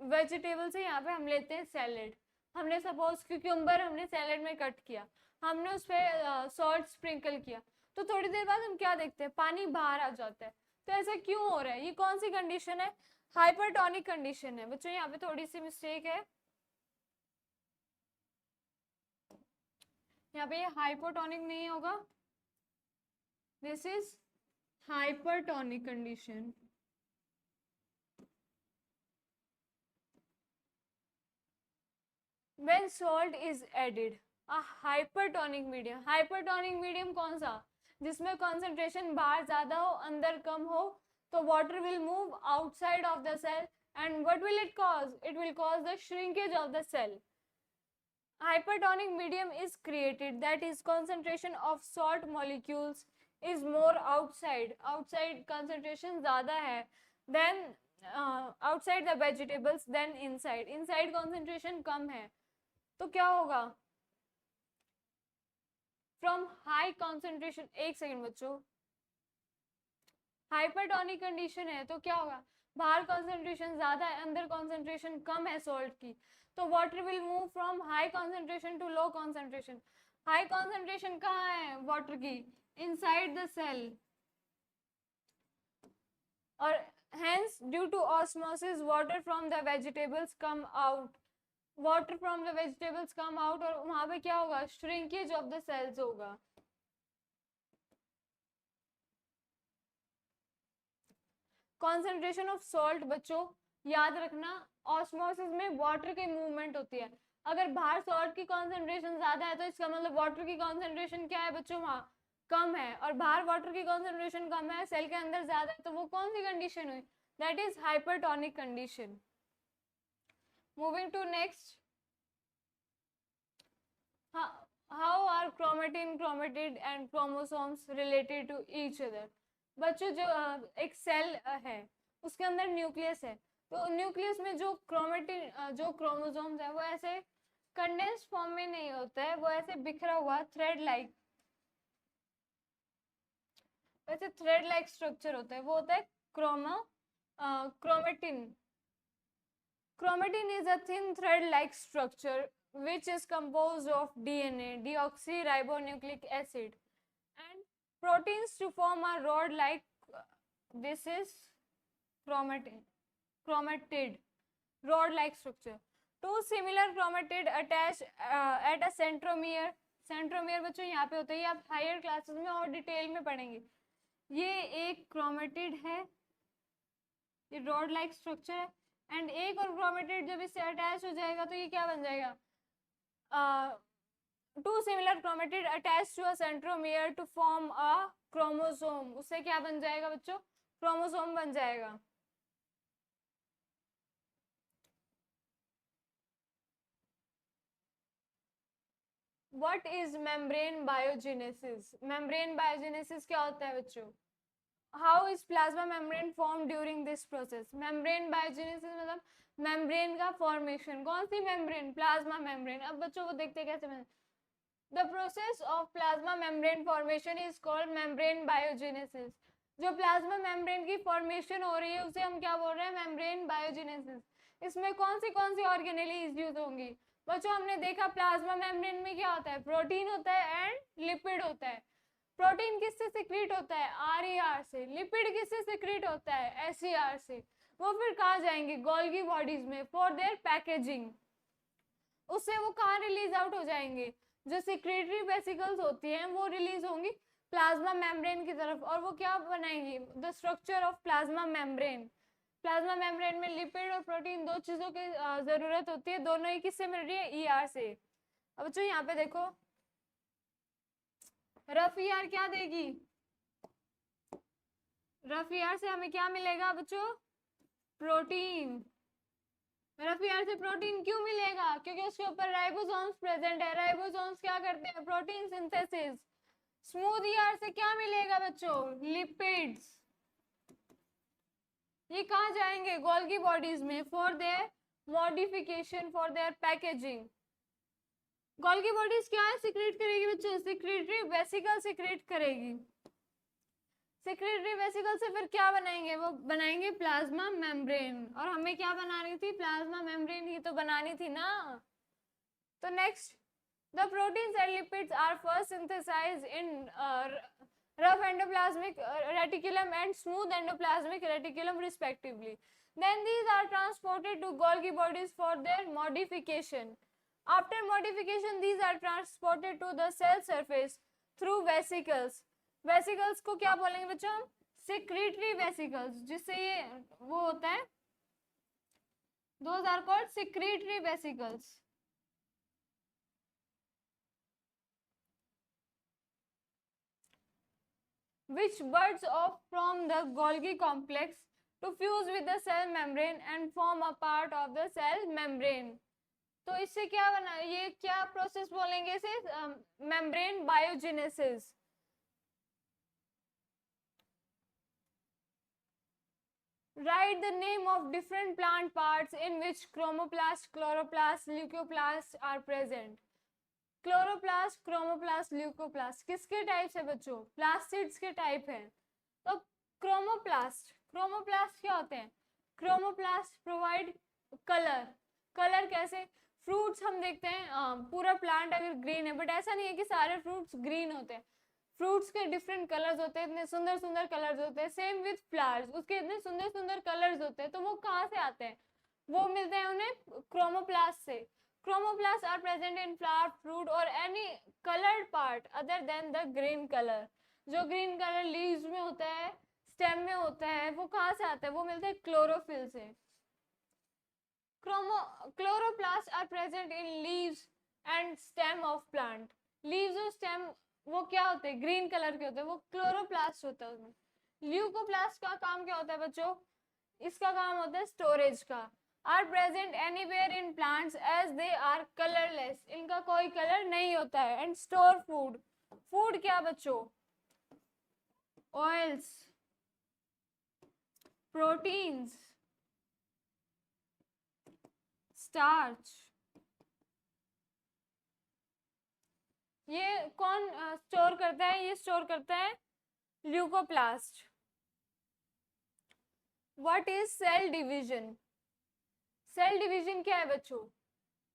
वेजिटेबल से यहाँ पे हम लेते हैं सैलेड। हमने सपोज क्यूकम्बर हमने सैलेड में कट किया, हमने उस पर सॉल्ट स्प्रिंकल किया, तो थोड़ी देर बाद हम क्या देखते हैं, पानी बाहर आ जाता है। तो ऐसा क्यों हो रहा है, ये कौन सी कंडीशन है, हाइपरटोनिक कंडीशन है। बच्चों यहाँ पे थोड़ी सी मिस्टेक है, यहाँ पे ये हाइपोटोनिक नहीं होगा, this is hypertonic condition. When salt is added, a hypertonic medium, hypertonic medium कौन सा, जिसमें concentration बाहर ज्यादा हो अंदर कम हो, तो water will move outside of the cell and what will it cause, it will cause the shrinkage of the cell. Hypertonic medium is created, that is concentration of salt molecules is more outside, outside concentration ज़्यादा है then outside the vegetables then inside, inside concentration कम है। तो क्या होगा, फ्रॉम हाई कॉन्सेंट्रेशन, एक सेकेंड बच्चों, हाइपरटोनिक कंडीशन है तो क्या होगा, बाहर कॉन्सेंट्रेशन ज्यादा है अंदर कॉन्सेंट्रेशन कम है सॉल्ट की, तो water will move from high concentration to low concentration. High concentration कहाँ है वाटर की, इनसाइड द सेल, और hence due to osmosis water from the vegetables come out, water from the vegetables come out, और वहां पे क्या होगा, श्रिंकेज ऑफ द सेल्स होगा। कॉन्सेंट्रेशन ऑफ सॉल्ट बच्चों याद रखना, ऑस्मोसिस में वाटर की मूवमेंट होती है, अगर बाहर सॉल्ट की कॉन्सेंट्रेशन ज्यादा है तो इसका मतलब वाटर की कॉन्सेंट्रेशन क्या है बच्चों, वहां कम है, और बाहर वाटर की कॉन्सेंट्रेशन कम है सेल के अंदर ज्यादा है, तो वो कौन सी कंडीशन हुई, that is hypertonic condition. Moving to next, how are chromatin, chromatid and chromosomes related to each other। बच्चों जो एक सेल है उसके अंदर न्यूक्लियस है, तो न्यूक्लियस में जो क्रोमेटिन जो क्रोमोसोम्स है वो ऐसे कंडेंस्ड फॉर्म में नहीं होता है, वो ऐसे बिखरा हुआ थ्रेड लाइक, वैसे थ्रेड लाइक स्ट्रक्चर होता है, वो होता है chromatin. Chromatin is a thin thread-like structure which is composed of DNA, deoxyribonucleic acid, and proteins to form a rod-like. This is chromatid, rod-like structure. Two similar chromatid attach at a centromere. Centromere बच्चों यहाँ पे होता है, ये आप हायर क्लासेस में और डिटेल में पढ़ेंगे। ये एक क्रोमेटिड है, ये रॉड लाइक स्ट्रक्चर है, एंड एक और क्रोमेटिड जब इससे अटैच हो जाएगा तो ये क्या बन जाएगा, two similar chromatid attach to a centromere to form a chromosome, उससे क्या बन जाएगा बच्चों, क्रोमोसोम बन जाएगा। What is membrane biogenesis, membrane biogenesis क्या होता है बच्चों, how is plasma membrane form during this process. Membrane biogenesis मतलब मेम्ब्रेन का फॉर्मेशन, कौन सी मेम्ब्रेन, प्लाज्मा मेम्ब्रेन। अब बच्चों को देखते कैसे, the process of plasma membrane formation is called membrane biogenesis. जो प्लाज्मा मेम्ब्रेन की फॉर्मेशन हो रही है उसे हम क्या बोल रहे हैं, मेम्ब्रेन बायोजेनेसिस। इसमें कौन सी ऑर्गेनेलीज यूज होंगी बच्चों, हमने देखा प्लाज्मा मेम्ब्रेन में क्या होता है, प्रोटीन होता है एंड लिपिड होता है। प्रोटीन किससे सिक्रीट होता है, आरईआर से, लिपिड किससे सिक्रीट होता है, एसईआर से। वो फिर कहाँ जाएंगे, गोल्गी बॉडीज में फॉर देयर पैकेजिंग, उससे वो कहाँ रिलीज आउट हो जाएंगे, जो सिक्रेटरी वेसिकल्स होती हैं वो रिलीज होंगी प्लाज्मा मेम्ब्रेन की तरफ, और वो क्या बनाएंगी, the structure of plasma membrane. Plasma membrane में लिपिड और प्रोटीन दो चीजों की जरूरत होती है, दोनों ही किससे मिल रही है, ईआर से। अब बच्चों यहाँ पे देखो, रफ ईआर क्या देगी, रफ ईआर से हमें क्या मिलेगा बच्चों, प्रोटीन। रफ ईआर से प्रोटीन क्यों मिलेगा, क्योंकि उसके ऊपर राइबोसोम्स प्रेजेंट है, राइबोसोम्स क्या करते हैं, प्रोटीन सिंथेसिस। स्मूथ ईआर से क्या मिलेगा बच्चों, लिपिड्स। ये कहाँ जाएंगे, गोल्गी बॉडीज में for their modification, for their packaging. Golgi bodies क्या है, सिक्रेट करेगी बच्चों, सिक्रेटरी वेसिकल सिक्रेट करेगी। सिक्रेटरी वेसिकल से फिर क्या बनाएंगे, वो बनाएंगे प्लाज्मा मेम्ब्रेन। और हमें क्या बनानी थी, प्लाज्मा मेम्ब्रेन ही तो बनानी थी ना। तो next, the proteins and lipids are first synthesised in rough endoplasmic reticulum and smooth endoplasmic reticulum respectively. Then these are transported to Golgi bodies for their modification. After modification, these are transported to the cell surface through vesicles. Vesicles को क्या बोलेंगे बच्चों हम, secretory vesicles, जिससे ये वो होता है, those are called secretory vesicles. Which buds off from the Golgi complex to fuse with the cell membrane and form a part of the cell membrane. तो इससे क्या बना, ये क्या प्रोसेस बोलेंगे इसे, membrane biogenesis. Write the name of different plant parts in which chromoplast, chloroplast, leucoplast are present. Chloroplast, chromoplast, leucoplast किसके टाइप्स है बच्चों, प्लास्टिड्स के टाइप है। तो क्रोमोप्लास्ट, क्रोमोप्लास्ट क्या होते हैं, क्रोमोप्लास्ट प्रोवाइड कलर। कलर कैसे, फ्रूट्स हम देखते हैं पूरा प्लांट अगर ग्रीन है, बट ऐसा नहीं है कि सारे फ्रूट्स ग्रीन होते हैं, फ्रूट्स के डिफरेंट कलर्स होते हैं, इतने सुंदर सुंदर कलर्स होते हैं। सेम विथ फ्लावर्स, उसके इतने सुंदर सुंदर कलर्स होते हैं। तो वो कहाँ से आते हैं, वो मिलते हैं उन्हें क्रोमोप्लास्ट से। Chromoplasts are present in flower, fruit or any colored part other than the green color. जो green color leaves में होता है, stem में होता है, वो कहाँ से आता है, वो मिलता है chlorophyll से। Chloroplasts are present in leaves and stem of plant. Leaves और stem वो क्या होते हैं, green color के होते हैं, वो chloroplast होता है उसमें। Leucoplast का काम क्या होता है बच्चों, इसका काम होता है स्टोरेज का। are present anywhere in plants as they are colorless. इनका कोई कलर नहीं होता है। and store food, food क्या बच्चों, oils, proteins, starch। ये कौन स्टोर करता है, ये स्टोर करता है leucoplast. What is cell division, cell division क्या है बच्चों,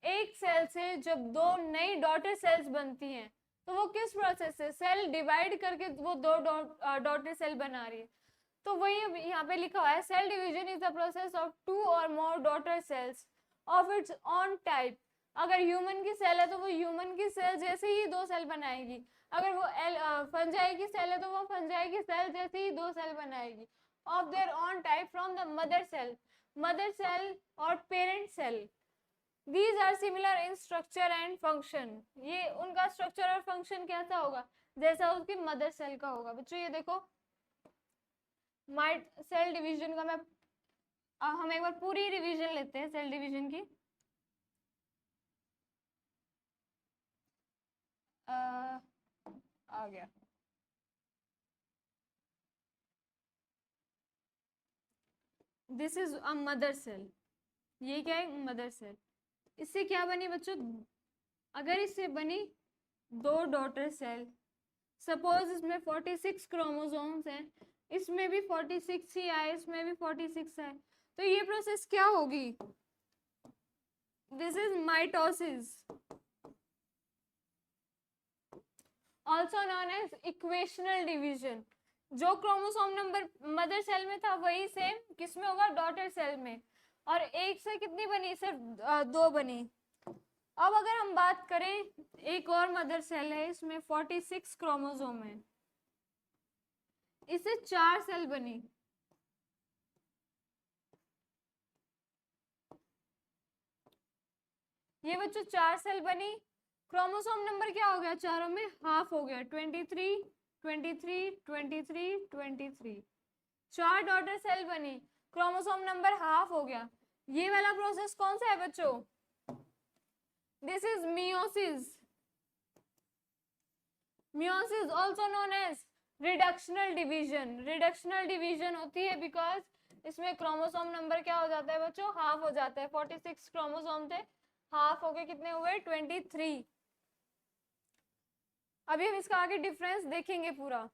एक सेल से जब दो नई डॉटर सेल्स बनती हैं तो वो किस प्रोसेस से, सेल डिवाइड करके वो दो डॉटर सेल बना रही है। तो वही यहाँ पे लिखा हुआ है, cell division is the process of two or more daughter cells of its own type. अगर ह्यूमन की सेल है तो वो ह्यूमन की सेल जैसे ही दो सेल बनाएगी, अगर वो फंजाई की सेल है तो वो फंजाई की सेल जैसे ही दो सेल बनाएगी, of their own type from the mother cell, mother cell or parent cell. These are similar in structure and function. ये उनका स्ट्रक्चर और फंक्शन कैसा होगा, जैसा उसकी मदर सेल का होगा। बच्चों ये देखो, माइट सेल डिवीजन का मैं हम एक बार पूरी रिवीजन लेते हैं सेल डिवीजन की। आ गया, this is a mother cell, ये क्या है, मदर सेल। इससे क्या बनी बच्चों, अगर इससे बनी दो डॉटर सेल, सपोज इसमें 46 क्रोमोसोम्स हैं, इसमें भी 46 ही आए, इसमें भी 46 है, तो ये प्रोसेस क्या होगी, this is mitosis, also known as equational division. जो क्रोमोसोम नंबर मदर सेल में था वही सेम किसमें होगा, डॉटर सेल में। और एक से कितनी बनी, सिर्फ दो बनी। अब अगर हम बात करें, एक और मदर सेल है, इसमें 46 क्रोमोसोम है, इससे 4 सेल बनी। ये बच्चों 4 सेल बनी, क्रोमोसोम नंबर क्या हो गया, चारों में हाफ हो गया, 23 23 23 23। 4 डॉटर सेल बनी, क्रोमोसोम नंबर हाफ हो गया। ये वाला प्रोसेस कौन सा है बच्चों, this is meiosis. Meiosis also known as reductional division. Reductional division होती है बिकॉज इसमें क्रोमोसोम नंबर क्या हो जाता है बच्चों, हाफ हो जाता है। 46 क्रोमोसोम थे, हाफ हो गए कितने हुए, 23। अभी हम इसका आगे डिफरेंस देखेंगे पूरा।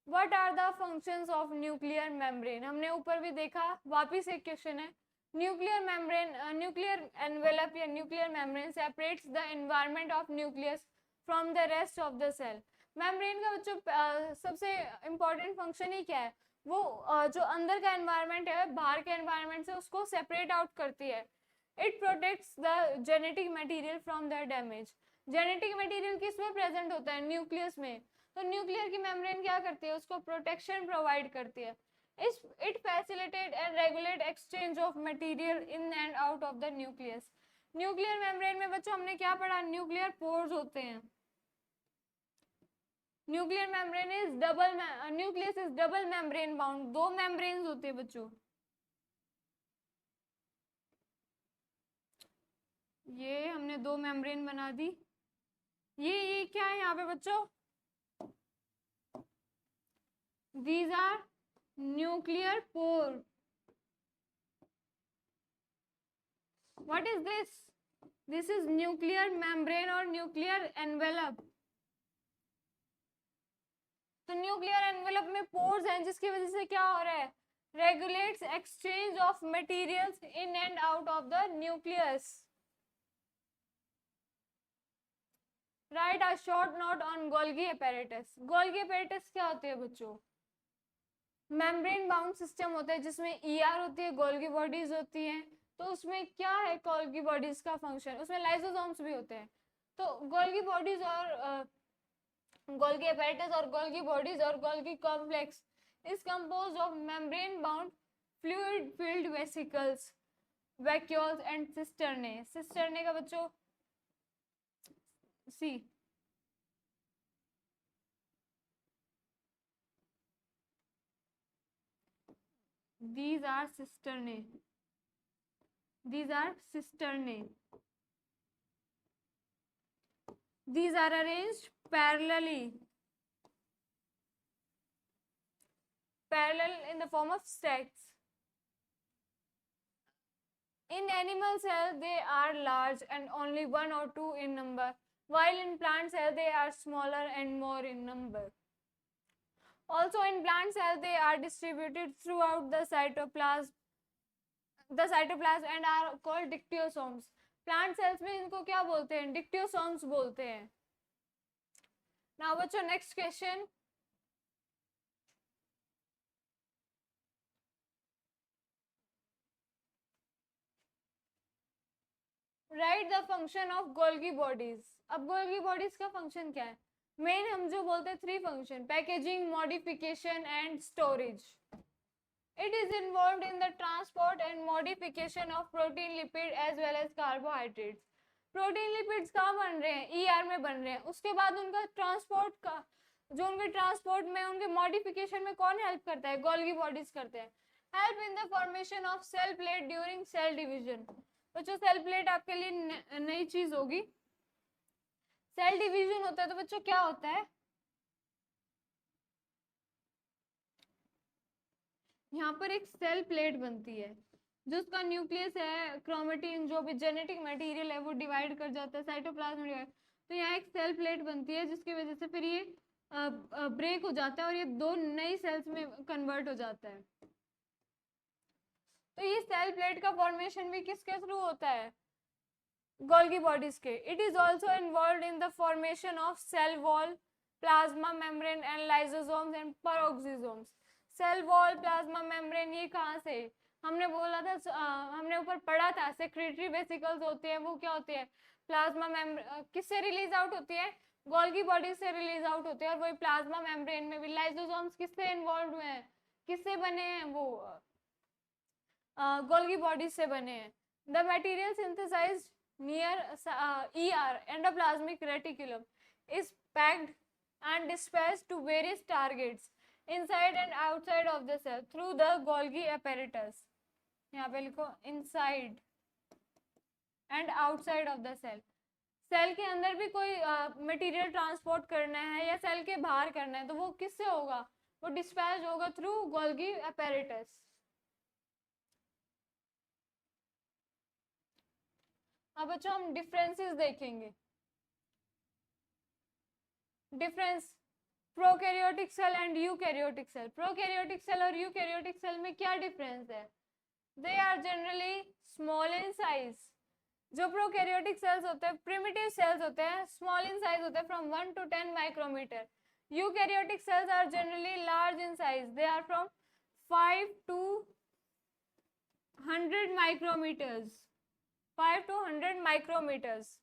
What are the functions of nuclear membrane? हमने ऊपर भी देखा, वापिस एक क्वेश्चन है। न्यूक्लियर मेम्ब्रेन, न्यूक्लियर एनवेलप या nuclear membrane separates the environment of nucleus from the rest of the cell. Membrane का बच्चों सबसे इंपॉर्टेंट फंक्शन ही क्या है? वो जो अंदर का एनवायरनमेंट है बाहर के एनवायरनमेंट से उसको सेपरेट आउट करती है। It protects the genetic material from the damage. Genetic material किस में प्रेजेंट होता है? न्यूक्लियस में। तो न्यूक्लियर की मेम्ब्रेन क्या करती है? उसको प्रोटेक्शन प्रोवाइड करती है। It facilitate and regulate exchange of material in and out of the nucleus. Nuclear membrane में बच्चों हमने क्या पढ़ा? न्यूक्लियर पोर्स होते हैं। Nuclear membrane is double, nucleus is double membrane bound. दो मेम्ब्रेन्स होते हैं बच्चों। ये हमने दो मेम्ब्रेन बना दी। ये क्या है यहाँ पे बच्चों? These are nuclear pore. What is this? This is nuclear membrane or nuclear envelope. तो न्यूक्लियर एनवेलप में पोर्स हैं जिसकी वजह से क्या हो रहा है? Regulates exchange of materials in and out of the nucleus. Right a short note on Golgi apparatus. Golgi apparatus क्या होते हैं बच्चों? मेम्ब्रेन बाउंड सिस्टम होता है जिसमें ईआर होती है, गोल्गी बॉडीज होती हैं। तो उसमें क्या है गोल्गी बॉडीज का फंक्शन? उसमें लाइसोसोम्स भी होते हैं। तो गोल्गी बॉडीज और गोल्गी एपेरेटस और गोल्गी बॉडीज और Golgi complex is composed of membrane bound fluid filled vesicles, vacuoles and cisternae. Cisternae का बच्चों सी, these are cisternae. These are cisternae. These are arranged parallel in the form of stacks. In animal cell they are large and only one or two in number, while in plant cell they are smaller and more in number. Also in plant cell they are distributed throughout the cytoplasm and are called dictyosomes. Plant cells में इनको क्या बोलते हैं? डिक्टियोसोम्स बोलते हैं। नाउ बच्चों next question, right the function of Golgi bodies. अब गोल्गी बॉडीज का फंक्शन क्या है? मेन हम जो बोलते हैं three function, packaging, modification and storage. It is involved in the transport and modification of protein, lipid as well as carbohydrates. Protein lipids कहाँ बन रहे हैं? ईआर में बन रहे हैं। उसके बाद उनका ट्रांसपोर्ट का जो उनके ट्रांसपोर्ट में उनके मॉडिफिकेशन में कौन हेल्प करता है? गोल्गी बॉडीज करते हैं। Help in the formation of cell plate during cell division. तो जो सेल प्लेट आपके लिए नई चीज होगी। सेल डिवीजन होता है तो बच्चों क्या होता है? यहाँ पर एक सेल प्लेट बनती है जो उसका न्यूक्लियस है, क्रोमेटिन जो भी जेनेटिक मटेरियल है वो डिवाइड कर जाता है साइटोप्लाज्म में। तो यहाँ एक सेल प्लेट बनती है जिसकी वजह से फिर ये ब्रेक हो जाता है और ये दो नई सेल्स में कन्वर्ट हो जाता है। तो ये सेल प्लेट का फॉर्मेशन भी किसके थ्रू होता है? गोल्गी बॉडीज के। It is also involve in the formation of cell wall, plasma membrane and lysosomes and peroxisomes. Cell wall, plasma membrane, ये कहाँ से? हमने बोला था, हमने ऊपर पढ़ा था, सेक्रेटरी वेसिकल्स होती है, वो क्या होती है? प्लाज्मा मेम्ब्रेन किससे रिलीज आउट होती है? गोल्गी बॉडी से रिलीज आउट होती है। और वही प्लाज्मा मेम्ब्रेन में भी लाइसोसोम्स किससे इन्वॉल्व हुए हैं? किससे बने हैं वो? गोल्गी बॉडी से बने हैं। The material synthesized near ER endoplasmic reticulum is packed and dispatched to various targets inside and outside of the cell through the Golgi apparatus. यहाँ पे लिखो inside and outside of the cell. Cell के अंदर भी कोई मटेरियल ट्रांसपोर्ट करना है या सेल के बाहर करना है तो वो किससे होगा? वो डिस्पैच होगा थ्रू गोल्गी apparatus. अब बच्चों हम डिफरेंसेस देखेंगे। Difference prokaryotic cell and eukaryotic cell. Prokaryotic cell और यूकैरियोटिक सेल में क्या डिफरेंस है? They are generally small in size. जो प्रोकैरियोटिक सेल्स होते हैं, प्रिमिटिव सेल्स होते हैं, स्मॉल इन साइज होते हैं, from 1 to 10 micrometer. Eukaryotic cells are generally large in size, they are from 5 to 100 micrometers, 5 to 100 micrometers.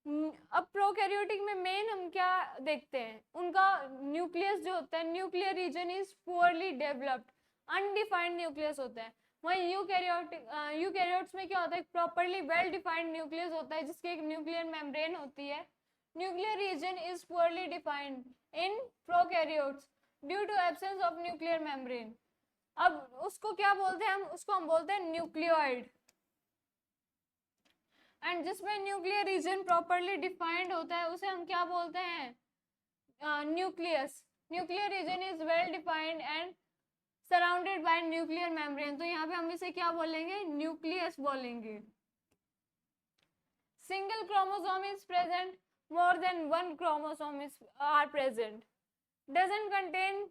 अब प्रोकैरियोटिक में मेन हम क्या देखते हैं, उनका न्यूक्लियस जो होता है, nuclear region is poorly developed, undefined nucleus होता है। वहीं यूकैरियोट्स में क्या होता है, प्रॉपर्ली वेल डिफाइंड न्यूक्लियस होता है जिसकी एक न्यूक्लियर मेम्ब्रेन होती है। Nuclear region is poorly defined in prokaryotes due to absence of nuclear membrane. अब उसको क्या बोलते हैं, उसको हम बोलते हैं न्यूक्लियोइड। एंड जिसमें न्यूक्लियर रीजन प्रॉपर्ली डिफाइंड होता है उसे हम क्या बोलते हैं, nucleus. Nuclear region is well defined and surrounded by nuclear membrane, तो यहाँ पे हम इसे क्या बोलेंगे, न्यूक्लियस बोलेंगे। Single chromosome is present, more than one chromosome is are present, doesn't contain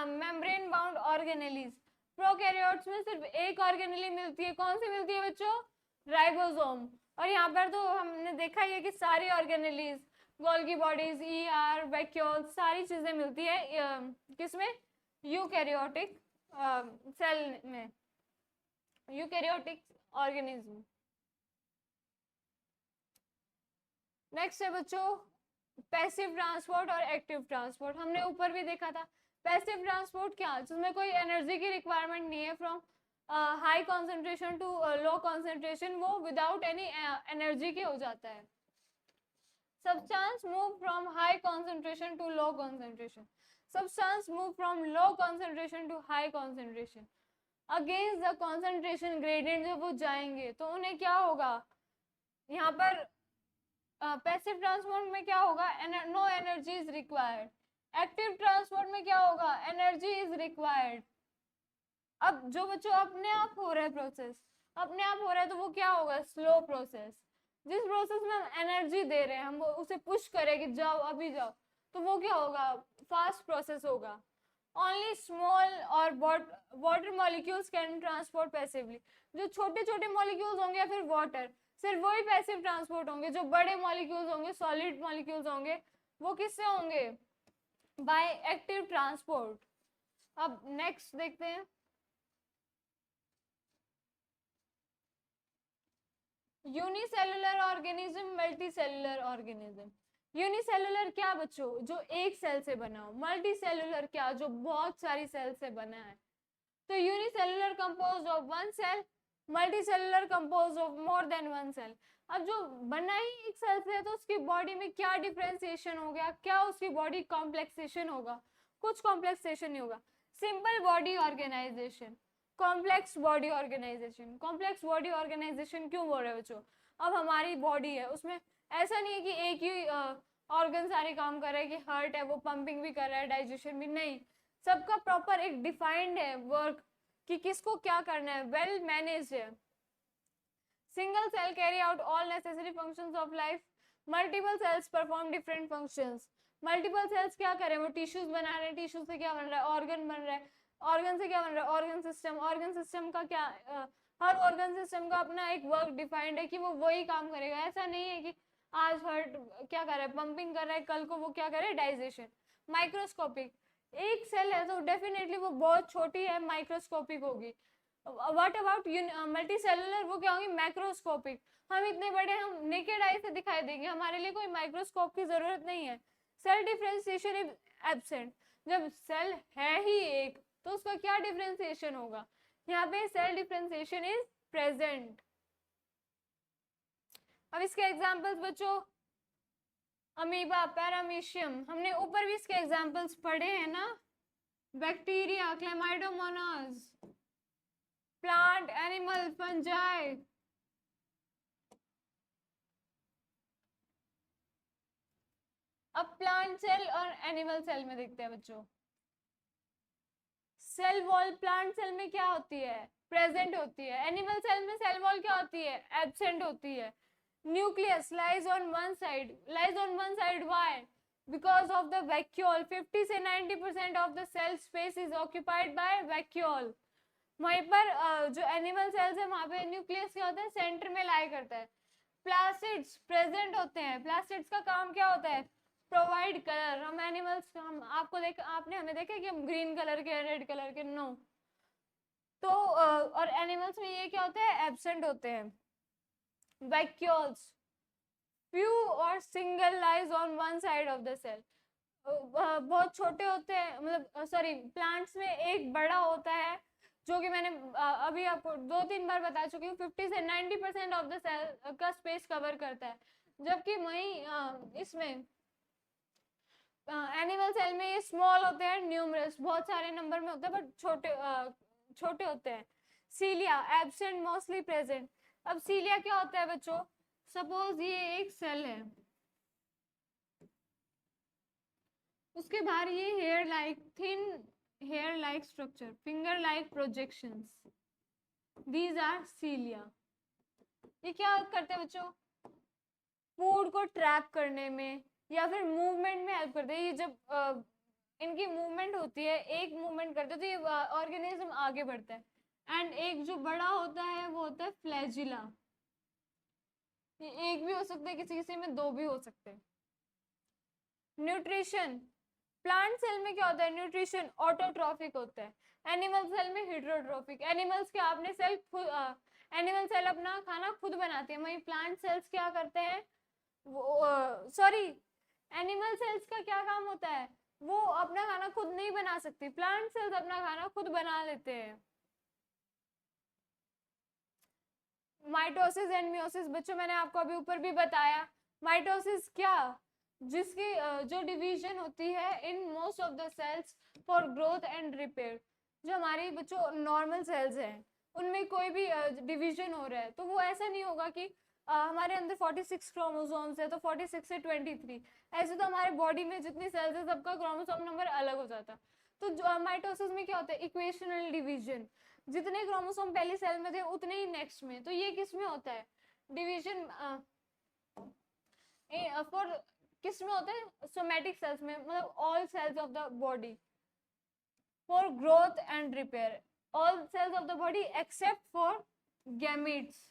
membrane bound organelles. Prokaryotes में सिर्फ एक ऑर्गेनेली मिलती है, कौन सी मिलती है बच्चों, राइबोसोम। और यहाँ पर तो हमने देखा ही है कि सारी organelles, Golgi bodies, ER, vacuoles, सारी चीजें मिलती है किसमें, यूकैरियोटिक सेल में, यूकैरियोटिक ऑर्गेनिज्म। नेक्स्ट है बच्चों पैसिव ट्रांसपोर्ट और एक्टिव ट्रांसपोर्ट। हमने ऊपर भी देखा था। पैसिव ट्रांसपोर्ट क्या, जिसमें कोई एनर्जी की रिक्वायरमेंट नहीं है, from high concentration to low concentration, वो विदाउट एनी एनर्जी के हो जाता है। Substance move from high concentration to low concentration. Substance move from low concentration to high concentration. Against the concentration gradient जब वो जाएंगे तो उन्हें क्या होगा, यहाँ पर पैसिव ट्रांसपोर्ट में क्या होगा, no energy is required. Active transport में क्या होगा, एनर्जी इज रिक्वायर्ड। अब जो बच्चों अपने आप हो रहा है प्रोसेस, अपने आप हो रहा है तो वो क्या होगा, स्लो प्रोसेस। जिस प्रोसेस में हम एनर्जी दे रहे हैं, हम उसे पुश करें कि जाओ अभी जाओ, तो वो क्या होगा, फास्ट प्रोसेस होगा। ओनली स्मॉल और water molecules can transport passively. जो छोटे छोटे मॉलिक्यूल्स होंगे या फिर वाटर, सिर्फ वही पैसिव ट्रांसपोर्ट होंगे। जो बड़े मॉलिक्यूल्स होंगे, सॉलिड मॉलिक्यूल्स होंगे, वो किससे होंगे, बाय एक्टिव ट्रांसपोर्ट। अब नेक्स्ट देखते हैं, unicellular organism, multicellular organism. Unicellular क्या बच्चों, जो एक सेल से बना हो। मल्टीसेलुलर क्या, जो बहुत सारी सेल से बना है। तो unicellular composed of one cell, multicellular composed of more than one cell. अब जो बना ही एक सेल से है तो उसकी बॉडी में क्या डिफरेंशिएशन हो गया, क्या उसकी बॉडी कॉम्प्लेक्सेशन होगा, कुछ कॉम्प्लेक्सेशन नहीं होगा। Simple body organisation, complex body organisation. Complex body organisation क्यों बोल रहे हो बच्चों, अब हमारी बॉडी है, उसमें ऐसा नहीं है कि एक ही ऑर्गन सारे काम कर रहा है, कि हार्ट है वो पंपिंग भी कर रहा है, डाइजेशन भी नहीं, सबका प्रॉपर एक डिफाइंड है वर्क कि किसको क्या करना है, वेल मैनेज्ड है। Single cell carry out all necessary functions of life, multiple cells perform different functions. Multiple cells क्या कर रहे हैं, वो टिश्यूज बना रहे हैं, टिश्यू से क्या बन रहा है, ऑर्गन बन रहा है, ऑर्गन से क्या बन रहा है, ऑर्गन सिस्टम। ऑर्गन सिस्टम का क्या, हर ऑर्गन सिस्टम का अपना एक वर्क डिफाइंड है कि वो वही काम करेगा। ऐसा नहीं है कि आज हार्ट क्या कर रहा है, पंपिंग कर रहा है, कल को वो क्या करे, डाइजेशन। माइक्रोस्कोपिक, एक सेल है तो डेफिनेटली वो बहुत छोटी है, माइक्रोस्कोपिक होगी। व्हाट अबाउट मल्टी सेलुलर, वो क्या होंगी, मैक्रोस्कोपिक। हम इतने बड़े, हम नेकेड आई से दिखाई देंगे, हमारे लिए कोई माइक्रोस्कोप की जरूरत नहीं है। सेल डिफरेंशिएशन इज एब्सेंट, जब सेल है ही एक तो उसका क्या डिफरेंशिएशन होगा, यहाँ पे सेल डिफरेंशिएशन इज प्रेजेंट। अब इसके एग्जांपल्स बच्चों, अमीबा, पैरामीशियम, हमने ऊपर भी इसके एग्जांपल्स पढ़े हैं ना, bacteria, Chlamydomonas, plant, animal, fungi. अब प्लांट सेल और एनिमल सेल में देखते हैं बच्चों। सेल वॉल प्लांट सेल में क्या होती है, प्रेजेंट होती है। एनिमल सेल में सेल वॉल क्या होती है, एब्सेंट होती है। Nucleus lies on one side. Lies on one side. Why? Because of the vacuole. 50 से 90% of the cell space is occupied by vacuole. वहीं पर जो एनिमल सेल्स है वहां पे न्यूक्लियस क्या होता है, सेंटर में लाई करता है. प्लासिड्स प्रेजेंट होते हैं. प्लासिड्स का काम क्या होता है, प्रोवाइड कलर. हम एनिमल्स, हम आपको आपने हमें देखा कि हम ग्रीन कलर के, रेड कलर के, नो. तो और एनिमल्स में ये क्या होते हैं, एब्सेंट होते हैं. Vacuoles, few or single lies on one side of the cell. बहुत छोटे होते हैं, मतलब सॉरी, प्लांट्स में एक बड़ा होता है जो कि मैंने अभी आपको 2-3 बार बता चुकी हूँ. 50 से 90% ऑफ द सेल का स्पेस कवर करता है. जबकि वहीं इसमें एनिमल सेल में ये स्मॉल होते हैं, न्यूमरस, बहुत सारे नंबर में होते हैं, बट छोटे होते हैं. सीलिया एब्सेंट मोस्टली प्रेजेंट. अब सीलिया क्या होता है बच्चों, सपोज ये एक सेल है, उसके बाहर ये hair like, thin hair like structure, finger like projections, these are cilia. ये क्या करते हैं बच्चों, फूड को ट्रैप करने में या फिर मूवमेंट में हेल्प करते हैं. ये जब इनकी मूवमेंट होती है, एक मूवमेंट करते हैं तो ये ऑर्गेनिज्म आगे बढ़ता है. एंड एक जो बड़ा होता है वो होता है फ्लैजिला. ये एक भी हो सकता है, किसी किसी में दो भी हो सकते हैं. न्यूट्रिशन, प्लांट सेल में क्या होता है, न्यूट्रिशन ऑटोट्रॉफिक होता है. एनिमल सेल में हेटेरोट्रॉफिक. एनिमल्स क्या, अपने सेल एनिमल सेल अपना खाना खुद बनाते हैं. वहीं प्लांट सेल्स क्या करते हैं, सॉरी, एनिमल सेल्स का क्या काम होता है, वो अपना खाना खुद नहीं बना सकती. प्लांट सेल्स अपना खाना खुद बना लेते हैं. माइटोसिस एंड मियोसिस, बच्चों मैंने आपको अभी ऊपर भी बताया. माइटोसिस क्या, जिसकी जो डिवीजन होती है in most of the cells for growth and repair. जो हमारी बच्चों नॉर्मल सेल्स हैं उनमें कोई भी डिवीजन हो रहा है तो वो ऐसा नहीं होगा कि हमारे अंदर 46 क्रोमोसोम्स है तो 46 से 23. ऐसे तो हमारे बॉडी में जितनी सेल्स है सबका क्रोमोसोम नंबर अलग हो जाता. तो माइटोसिस में क्या होता है, इक्वेशनल डिवीजन. जितने क्रोमोसोम पहली सेल में थे उतने ही नेक्स्ट में. तो ये किस में होता है, डिवीजन फॉर किस में होता है, सोमैटिक सेल्स में, मतलब all cells of the body for growth and repair. All cells of the body except for gametes.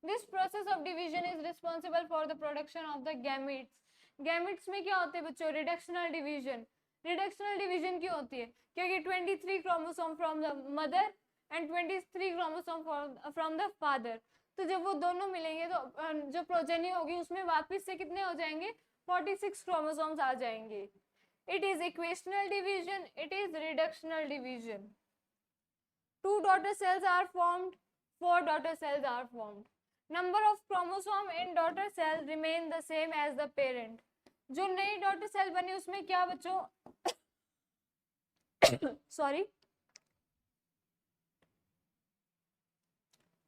This process of division is responsible for the production of the gametes. Gametes में क्या होते हैं बच्चों, रिडक्शनल डिवीजन. रिडक्शनल डिवीजन क्यों होती है, क्योंकि 23 chromosome from the mother and 23 chromosome from the father. तो जब वो दोनों मिलेंगे तो जो प्रोजेनी होगी उसमें वापस से कितने हो जाएंगे, 46 क्रोमोसोम्स आ जाएंगे. It is equational division, it is reductional division. 2 daughter cells are formed, 4 daughter cells are formed. Number of chromosome in daughter cell remain the same as the parent. जो नई डॉटर सेल बनी उसमें क्या बच्चों सॉरी,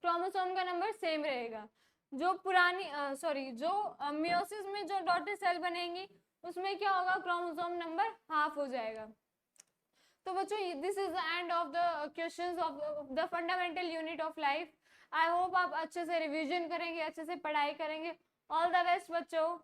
क्रोमोसोम का नंबर सेम रहेगा. जो पुरानी जो मियोसिस में जो डॉटर सेल बनेंगी उसमें क्या होगा, क्रोमोसोम नंबर हाफ हो जाएगा. तो बच्चों this is the end of the questions of the fundamental unit of life. I hope आप अच्छे से रिवीजन करेंगे, अच्छे से पढ़ाई करेंगे. ऑल द बेस्ट बच्चों.